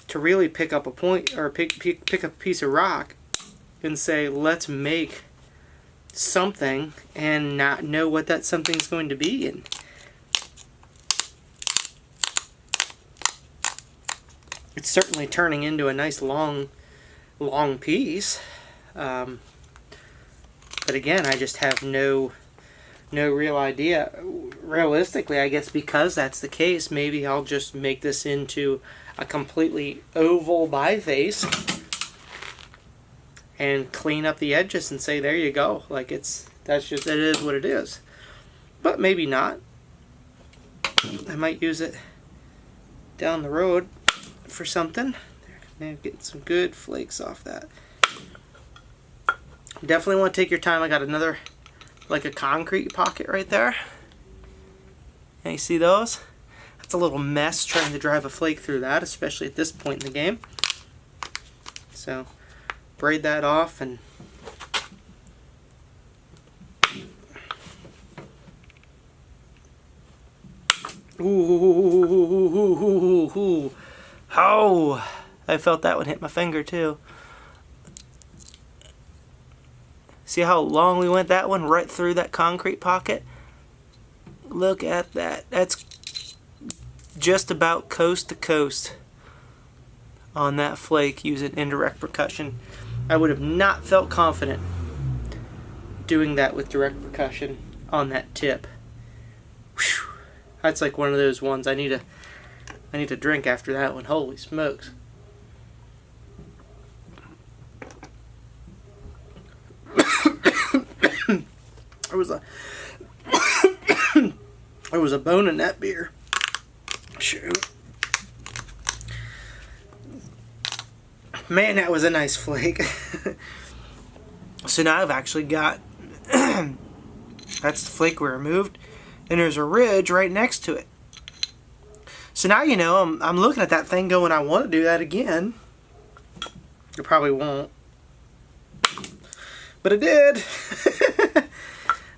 S1: to really pick up a point, or pick up a piece of rock and say, let's make something, and not know what that something's going to be. And it's certainly turning into a nice long piece. But again, I just have no real idea. Realistically, I guess because that's the case, maybe I'll just make this into a completely oval biface and clean up the edges and say, there you go. Like, it is what it is. But maybe not. I might use it down the road for something. Maybe get some good flakes off that. Definitely want to take your time. I got another, like a concrete pocket right there. And you see those? That's a little mess trying to drive a flake through that, especially at this point in the game. So braid that off and ooh. Oh, I felt that one hit my finger too. See how long we went that one right through that concrete pocket? Look at that. That's just about coast to coast on that flake using indirect percussion. I would have not felt confident doing that with direct percussion on that tip. Whew. That's like one of those ones I need to drink after that one. Holy smokes. There was a bone in that beer. Shoot. Man, that was a nice flake. So now I've actually got that's the flake we removed, and there's a ridge right next to it. So now you know I'm looking at that thing going, I want to do that again. I probably won't, but I did.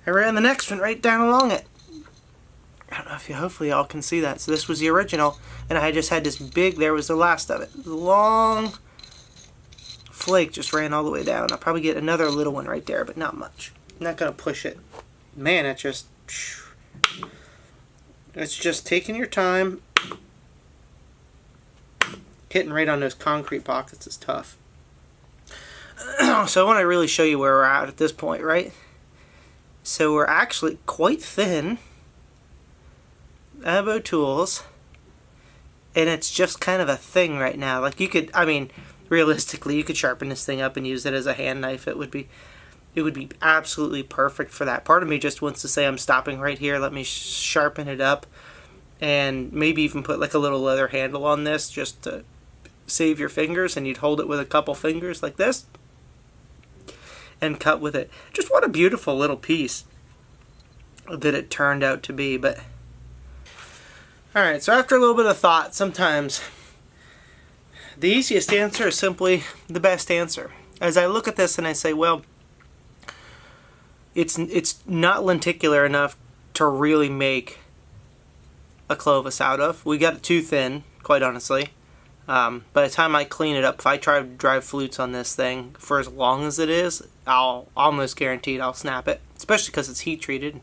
S1: I ran the next one right down along it. I don't know if you, hopefully y'all can see that. So this was the original, and I just had this big, there was the last of it. The long flake just ran all the way down. I'll probably get another little one right there, but not much. I'm not going to push it. Man, it's just taking your time. Hitting right on those concrete pockets is tough. So I want to really show you where we're at this point, right? So we're actually quite thin. Abo tools, and it's just kind of a thing right now. Like you could, I mean, realistically, you could sharpen this thing up and use it as a hand knife. It would be absolutely perfect for that. Part of me just wants to say, I'm stopping right here. Let me sharpen it up, and maybe even put like a little leather handle on this just to save your fingers, and you'd hold it with a couple fingers like this and cut with it. Just what a beautiful little piece that it turned out to be. But alright, so after a little bit of thought, sometimes the easiest answer is simply the best answer. As I look at this and I say, well, it's not lenticular enough to really make a Clovis out of. We got it too thin, quite honestly. By the time I clean it up, if I try to drive flutes on this thing for as long as it is, I'll almost guaranteed I'll snap it. Especially because it's heat treated.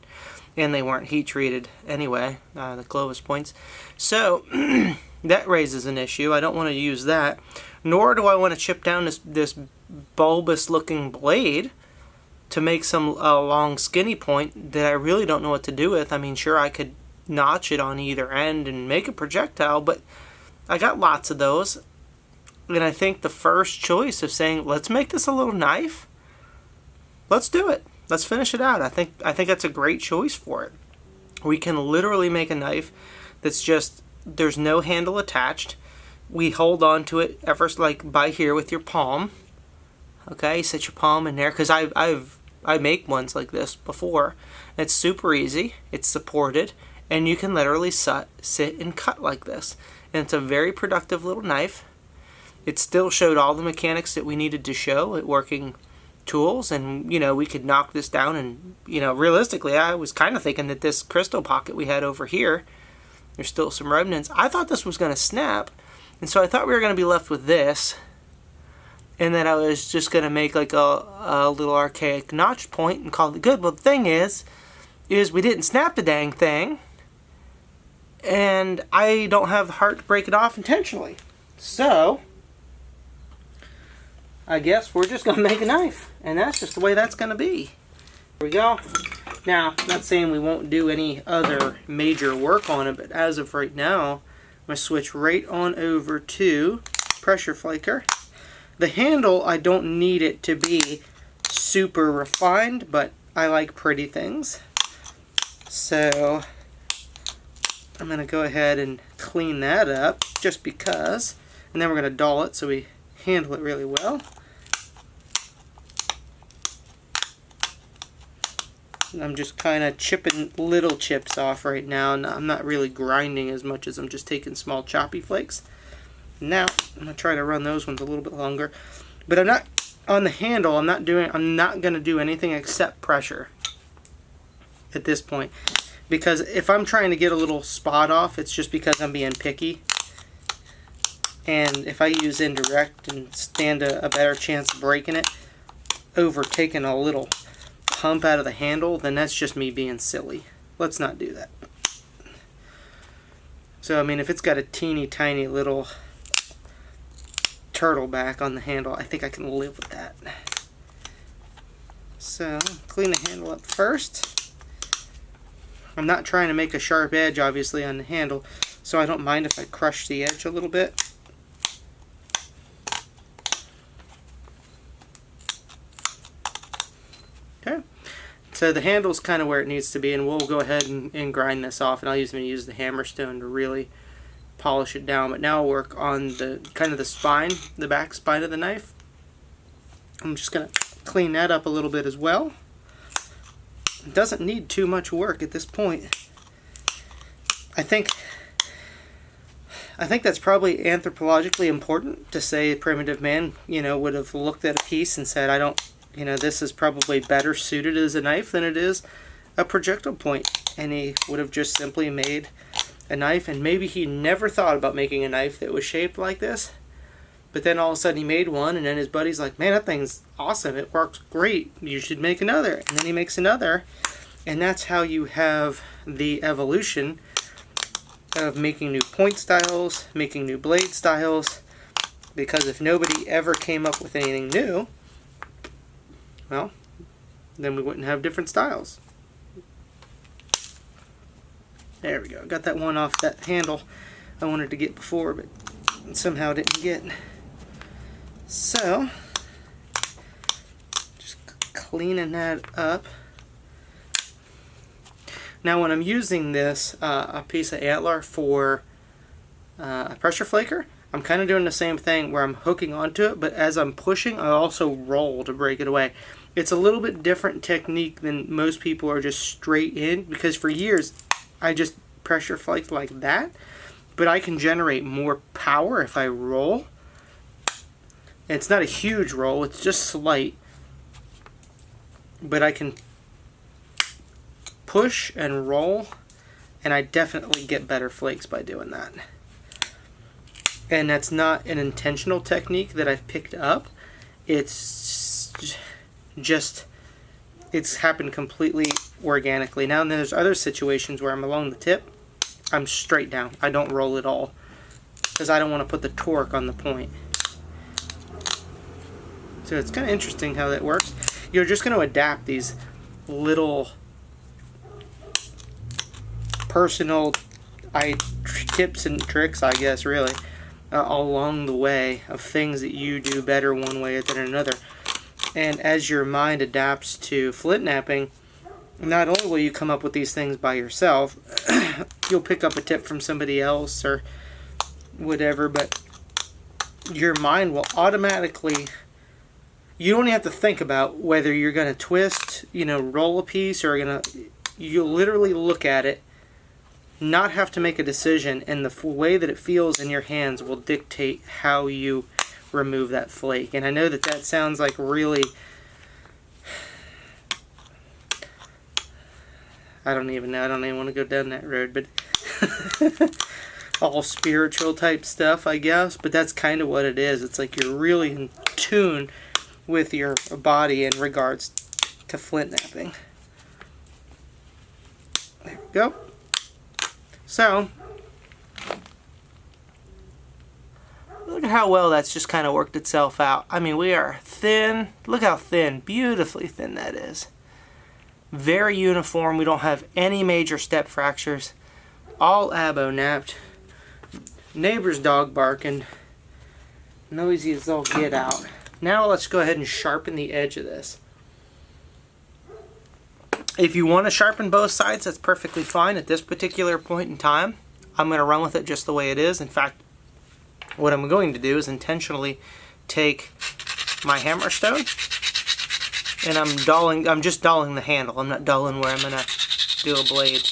S1: And they weren't heat treated anyway, the Clovis points. So that raises an issue. I don't want to use that. Nor do I want to chip down this bulbous looking blade to make some long skinny point that I really don't know what to do with. I mean, sure, I could notch it on either end and make a projectile, but I got lots of those. And I think the first choice of saying, let's make this a little knife, let's do it. Let's finish it out. I think that's a great choice for it. We can literally make a knife that's just, there's no handle attached. We hold on to it ever like by here with your palm. Okay, you set your palm in there, because I make ones like this before. It's super easy. It's supported, and you can literally sit and cut like this. And it's a very productive little knife. It still showed all the mechanics that we needed to show at working tools, and you know, we could knock this down. And you know, realistically, I was kind of thinking that this crystal pocket we had over here, there's still some remnants. I thought this was going to snap, and so I thought we were going to be left with this, and then I was just going to make like a little archaic notch point and call it good. Well, the thing is we didn't snap the dang thing, and I don't have the heart to break it off intentionally. So I guess we're just going to make a knife, and that's just the way that's going to be. Here we go. Now, I'm not saying we won't do any other major work on it, but as of right now, I'm going to switch right on over to pressure flaker. The handle, I don't need it to be super refined, but I like pretty things. So I'm going to go ahead and clean that up just because, and then we're going to dull it so we handle it really well. And I'm just kind of chipping little chips off right now, and I'm not really grinding as much as I'm just taking small choppy flakes. Now I'm going to try to run those ones a little bit longer, but I'm not on the handle. I'm not going to do anything except pressure at this point, because if I'm trying to get a little spot off, it's just because I'm being picky. And if I use indirect and stand a better chance of breaking it over taking a little hump out of the handle, then that's just me being silly. Let's not do that. So I mean, if it's got a teeny tiny little turtle back on the handle, I think I can live with that. So clean the handle up first. I'm not trying to make a sharp edge obviously on the handle, so I don't mind if I crush the edge a little bit. Okay, so the handle's kind of where it needs to be, and we'll go ahead and grind this off, and I'll use the hammer stone to really polish it down. But now I'll work on the kind of the spine, the back spine of the knife. I'm just going to clean that up a little bit as well. It doesn't need too much work at this point. I think that's probably anthropologically important to say primitive man, would have looked at a piece and said, this is probably better suited as a knife than it is a projectile point. And he would have just simply made a knife, and maybe he never thought about making a knife that was shaped like this, but then all of a sudden he made one, and then his buddy's like, man, that thing's awesome, it works great, you should make another. And then he makes another, and that's how you have the evolution of making new point styles, making new blade styles, because if nobody ever came up with anything new, well, then we wouldn't have different styles. There we go. Got that one off that handle I wanted to get before, but somehow didn't get. So, just cleaning that up. Now when I'm using this, a piece of Antler for a pressure flaker, I'm kind of doing the same thing where I'm hooking onto it, but as I'm pushing, I also roll to break it away. It's a little bit different technique than most people are just straight in, because for years I just pressure flaked like that, but I can generate more power if I roll. It's not a huge roll, it's just slight, but I can push and roll, and I definitely get better flakes by doing that. And that's not an intentional technique that I've picked up. It's just, it's happened completely organically. Now there's other situations where I'm along the tip, I'm straight down. I don't roll at all, because I don't want to put the torque on the point. So it's kind of interesting how that works. You're just going to adapt these little personal tips and tricks, I guess, really, along the way of things that you do better one way than another. And as your mind adapts to flint knapping, not only will you come up with these things by yourself, you'll pick up a tip from somebody else or whatever, but your mind will automatically, you don't have to think about whether you're going to twist, roll a piece, or you'll literally look at it, not have to make a decision, and the way that it feels in your hands will dictate how you remove that flake. And I know that sounds like really, I don't even want to go down that road, but all spiritual type stuff, I guess, but that's kind of what it is. It's like you're really in tune with your body in regards to flint knapping. There we go. So, look at how well that's just kind of worked itself out. I mean, we are thin. Look how thin, beautifully thin that is. Very uniform. We don't have any major step fractures. All Abo napped. Neighbor's dog barking. Noisy as all get out. Now let's go ahead and sharpen the edge of this. If you want to sharpen both sides, that's perfectly fine at this particular point in time. I'm going to run with it just the way it is. In fact, what I'm going to do is intentionally take my hammer stone and I'm just dulling the handle. I'm not dulling where I'm going to do a blade.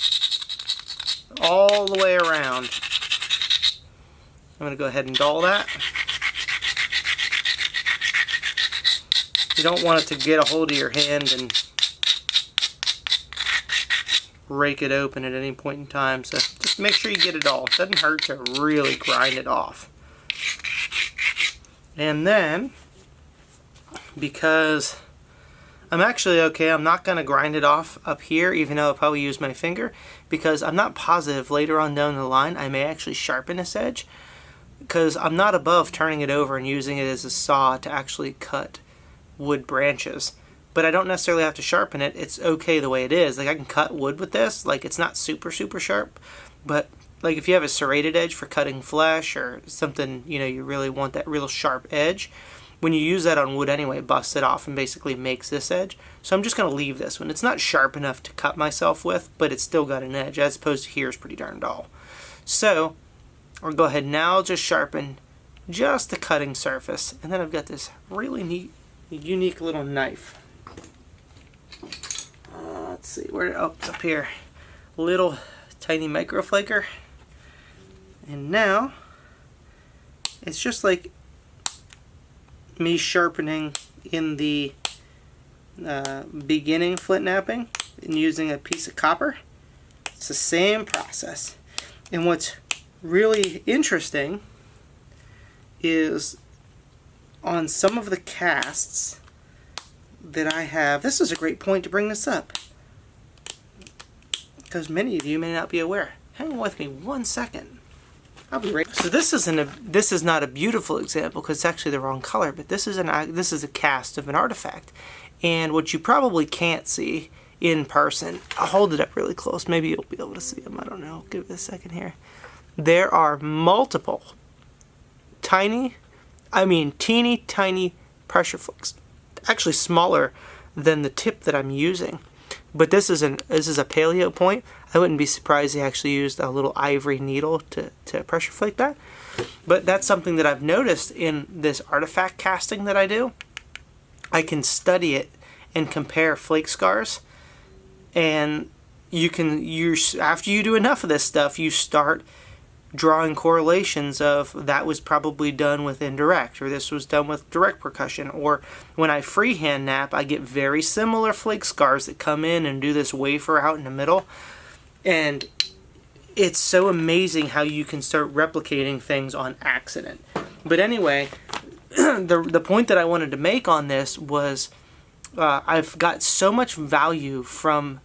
S1: All the way around. I'm going to go ahead and dull that. You don't want it to get a hold of your hand and rake it open at any point in time, so just make sure you get it all. It doesn't hurt to really grind it off. And then, because I'm actually okay, I'm not going to grind it off up here, even though I'll probably use my finger, because I'm not positive later on down the line I may actually sharpen this edge, because I'm not above turning it over and using it as a saw to actually cut wood branches. But I don't necessarily have to sharpen it. It's okay the way it is. Like, I can cut wood with this. Like, it's not super sharp, but like if you have a serrated edge for cutting flesh or something, you know, you really want that real sharp edge, when you use that on wood anyway, it busts it off and basically makes this edge. So I'm just going to leave this one. It's not sharp enough to cut myself with, but it's still got an edge, as opposed to here is pretty darn dull. So I'll go ahead now, just sharpen just the cutting surface, and then I've got this really neat, unique little knife. Let's see, oh, it's up here. Little tiny micro flaker. And now, it's just like me sharpening in the beginning flint knapping and using a piece of copper. It's the same process. And what's really interesting is on some of the casts that I have, this is a great point to bring this up, because many of you may not be aware. Hang on with me 1 second. I'll be right. So this is not a beautiful example because it's actually the wrong color, but this is a cast of an artifact, and what you probably can't see in person, I'll hold it up really close. Maybe you'll be able to see them. I don't know. Give it a second here. There are multiple teeny tiny pressure flakes, actually smaller than the tip that I'm using. But this is a paleo point. I wouldn't be surprised they actually used a little ivory needle to pressure flake that. But that's something that I've noticed in this artifact casting that I do. I can study it and compare flake scars, and after you do enough of this stuff, you start drawing correlations of that was probably done with indirect, or this was done with direct percussion, or when I freehand knap, I get very similar flake scars that come in and do this wafer out in the middle. And it's so amazing how you can start replicating things on accident. But anyway, the point that I wanted to make on this was I've got so much value from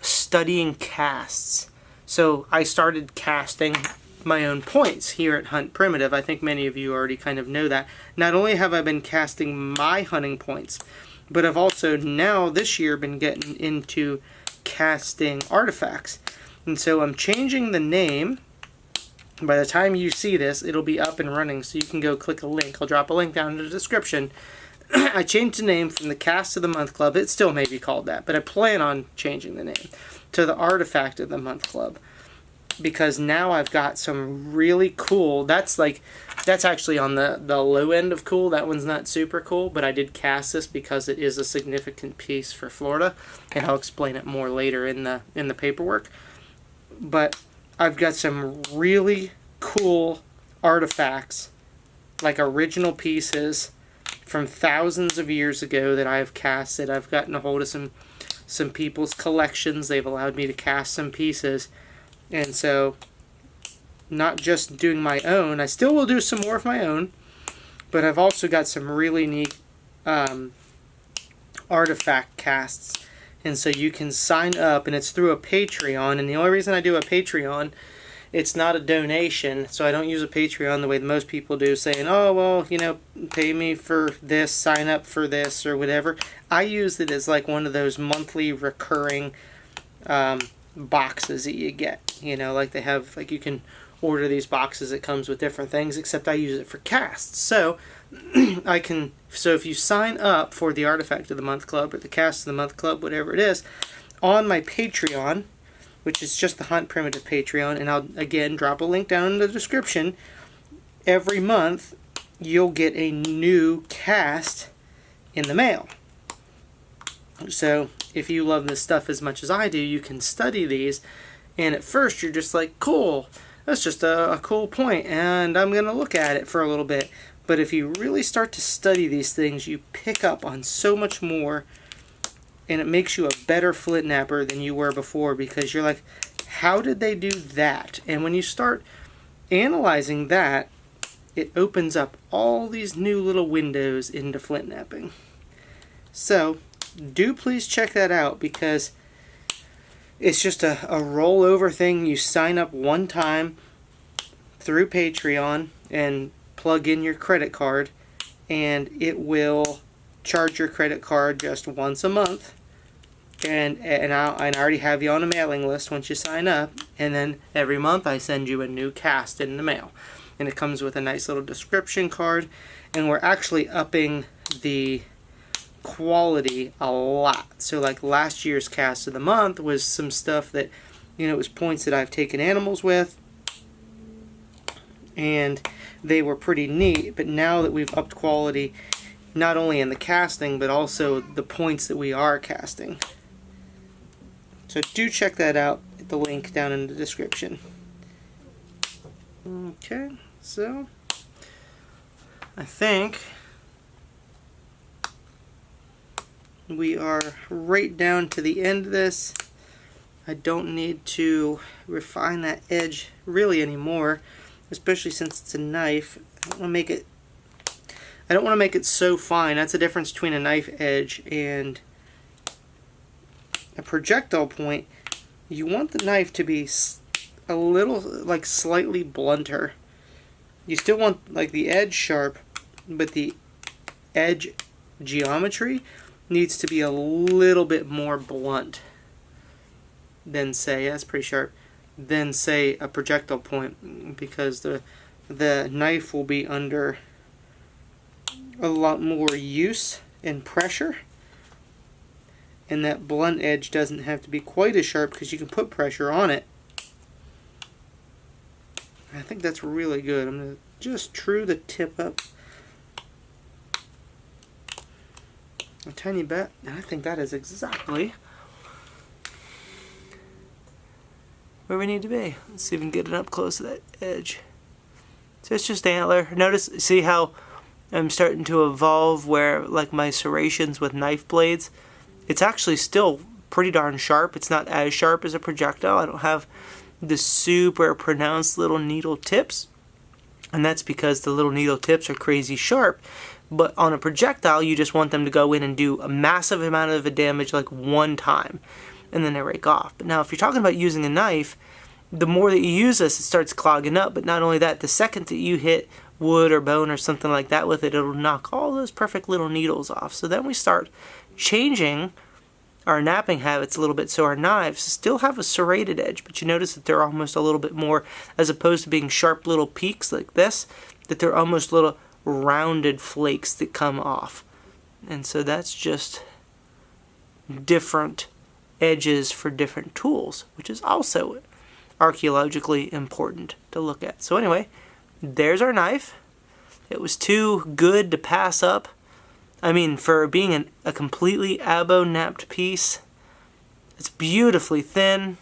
S1: studying casts. So I started casting my own points here at Hunt Primitive. I think many of you already kind of know that. Not only have I been casting my hunting points, but I've also now this year been getting into casting artifacts. And so I'm changing the name. By the time you see this, it'll be up and running, so you can go click a link. I'll drop a link down in the description. I changed the name from the Cast of the Month Club. It still may be called that, but I plan on changing the name to the Artifact of the Month Club, because now I've got some really cool, that's actually on the low end of cool. That one's not super cool, but I did cast this because it is a significant piece for Florida, and I'll explain it more later in the paperwork. But I've got some really cool artifacts, like original pieces from thousands of years ago that I have casted. I've gotten a hold of some people's collections. They've allowed me to cast some pieces. And so, not just doing my own, I still will do some more of my own, but I've also got some really neat artifact casts. And so you can sign up, and it's through a Patreon. And the only reason I do a Patreon, it's not a donation, so I don't use a Patreon the way that most people do, saying, oh, well, you know, pay me for this, sign up for this, or whatever. I use it as like one of those monthly recurring boxes that you get. You know, like they have, like you can order these boxes that comes with different things, except I use it for casts. So so if you sign up for the Artifact of the Month Club or the Cast of the Month Club, whatever it is, on my Patreon, which is just the Hunt Primitive Patreon, and I'll again drop a link down in the description. Every month you'll get a new cast in the mail. So if you love this stuff as much as I do, you can study these, and at first you're just like, cool, that's just a cool point, and I'm gonna look at it for a little bit. But if you really start to study these things, you pick up on so much more, and it makes you a better flint knapper than you were before, because you're like, how did they do that? And when you start analyzing that, it opens up all these new little windows into flint knapping. So do please check that out, because it's just a rollover thing. You sign up one time through Patreon and plug in your credit card, and it will charge your credit card just once a month. And I already have you on a mailing list once you sign up, and then every month I send you a new cast in the mail. And it comes with a nice little description card, and we're actually upping the quality a lot. So like last year's cast of the month was some stuff that, you know, it was points that I've taken animals with, and they were pretty neat. But now that we've upped quality, not only in the casting, but also the points that we are casting. So do check that out at the link down in the description. Okay, so I think we are right down to the end of this. I don't need to refine that edge really anymore, especially since it's a knife. I don't want to make it so fine. That's the difference between a knife edge and a projectile point. You want the knife to be a little, like, slightly blunter. You still want, like, the edge sharp, but the edge geometry needs to be a little bit more blunt than, say, that's pretty sharp, than, say, a projectile point, because the knife will be under a lot more use and pressure, and that blunt edge doesn't have to be quite as sharp because you can put pressure on it. I think that's really good. I'm going to just true the tip up a tiny bit, and I think that is exactly where we need to be. Let's see if we can get it up close to that edge. So it's just antler. Notice, see how I'm starting to evolve where, like, my serrations with knife blades, it's actually still pretty darn sharp. It's not as sharp as a projectile. I don't have the super pronounced little needle tips, and that's because the little needle tips are crazy sharp. But on a projectile, you just want them to go in and do a massive amount of damage like one time, and then they rake off. But now if you're talking about using a knife, the more that you use this, it starts clogging up. But not only that, the second that you hit wood or bone or something like that with it, it'll knock all those perfect little needles off. So then we start changing our knapping habits a little bit, so our knives still have a serrated edge, but you notice that they're almost a little bit more, as opposed to being sharp little peaks like this, that they're almost little rounded flakes that come off. And so that's just different edges for different tools, which is also archaeologically important to look at. So anyway, there's our knife. It was too good to pass up. I mean, for being a completely Abo napped piece, it's beautifully thin,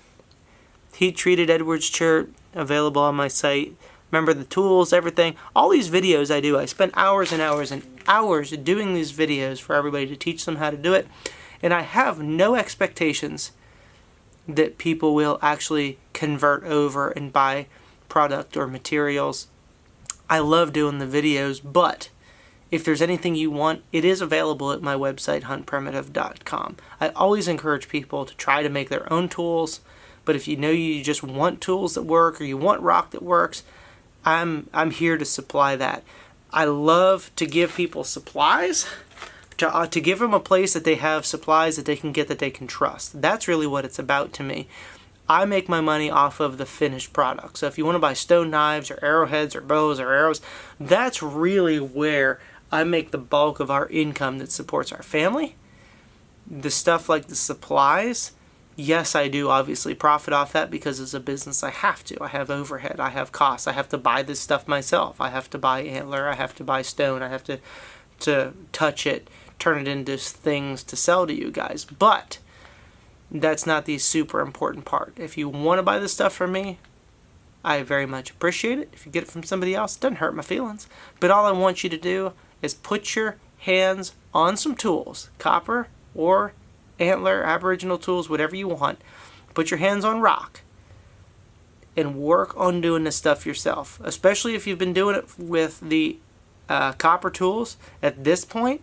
S1: heat-treated Edwards chert, available on my site. Remember the tools, everything. All these videos I do, I spend hours and hours and hours doing these videos for everybody to teach them how to do it. And I have no expectations that people will actually convert over and buy product or materials. I love doing the videos, but if there's anything you want, it is available at my website, huntprimitive.com. I always encourage people to try to make their own tools, but if you know you just want tools that work or you want rock that works, I'm here to supply that. I love to give people supplies, to give them a place that they have supplies that they can get, that they can trust. That's really what it's about to me. I make my money off of the finished product. So if you want to buy stone knives or arrowheads or bows or arrows, that's really where I make the bulk of our income that supports our family. The stuff like the supplies Yes, I do obviously profit off that because as a business I have to. I have overhead, I have costs, I have to buy this stuff myself. I have to buy Antler, I have to buy stone, I have to touch it, turn it into things to sell to you guys. But that's not the super important part. If you want to buy this stuff from me, I very much appreciate it. If you get it from somebody else, it doesn't hurt my feelings. But all I want you to do is put your hands on some tools, copper or Antler, Aboriginal tools, whatever you want. Put your hands on rock and work on doing this stuff yourself. Especially if you've been doing it with the copper tools. At this point,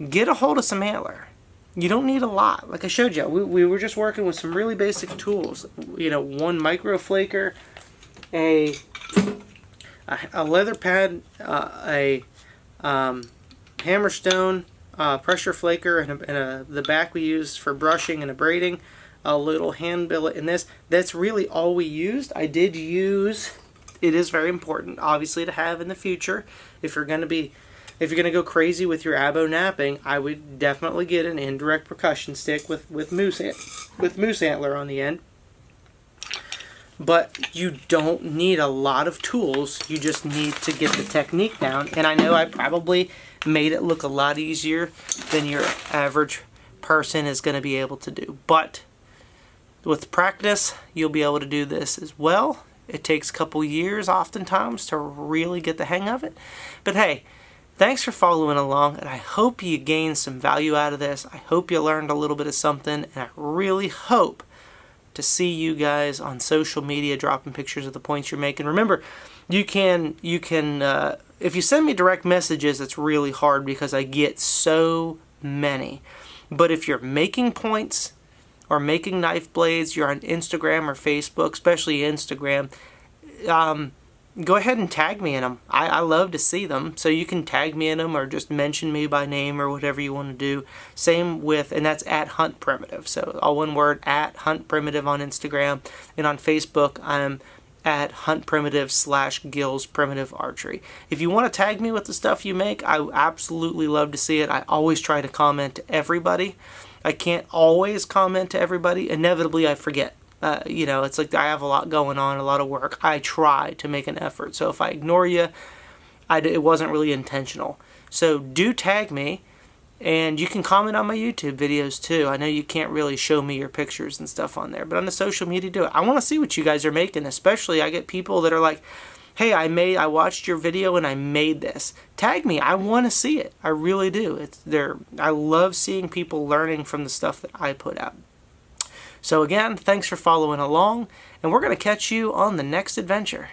S1: get a hold of some Antler. You don't need a lot. Like I showed you, we were just working with some really basic tools. You know, one micro flaker, a leather pad, a hammerstone, pressure flaker, and the back we use for brushing and braiding, a little hand billet in this. That's really all we used. I did use, it is very important obviously to have in the future, if you're going to go crazy with your Abo knapping, I would definitely get an indirect percussion stick with moose antler on the end. But you don't need a lot of tools. You just need to get the technique down. And I know I probably made it look a lot easier than your average person is going to be able to do. But with practice, you'll be able to do this as well. It takes a couple years oftentimes to really get the hang of it. But hey, thanks for following along, and I hope you gained some value out of this. I hope you learned a little bit of something, and I really hope to see you guys on social media dropping pictures of the points you're making. Remember, you can if you send me direct messages, it's really hard because I get so many. But if you're making points or making knife blades, you're on Instagram or Facebook, especially Instagram, go ahead and tag me in them. I love to see them, so you can tag me in them or just mention me by name or whatever you want to do. Same with, and that's at Hunt Primitive, so all one word, at Hunt Primitive on Instagram, and on Facebook I'm at Hunt Primitive / Gill's Primitive Archery. If you want to tag me with the stuff you make, I absolutely love to see it. I always try to comment to everybody. I can't always comment to everybody. Inevitably I forget. You know, it's like I have a lot going on, a lot of work. I try to make an effort. So if I ignore you, it wasn't really intentional. So do tag me, and you can comment on my YouTube videos too. I know you can't really show me your pictures and stuff on there, but on the social media, do it. I want to see what you guys are making. Especially, I get people that are like, hey, I watched your video and I made this. Tag me. I want to see it. I really do. I love seeing people learning from the stuff that I put out. So again, thanks for following along, and we're going to catch you on the next adventure.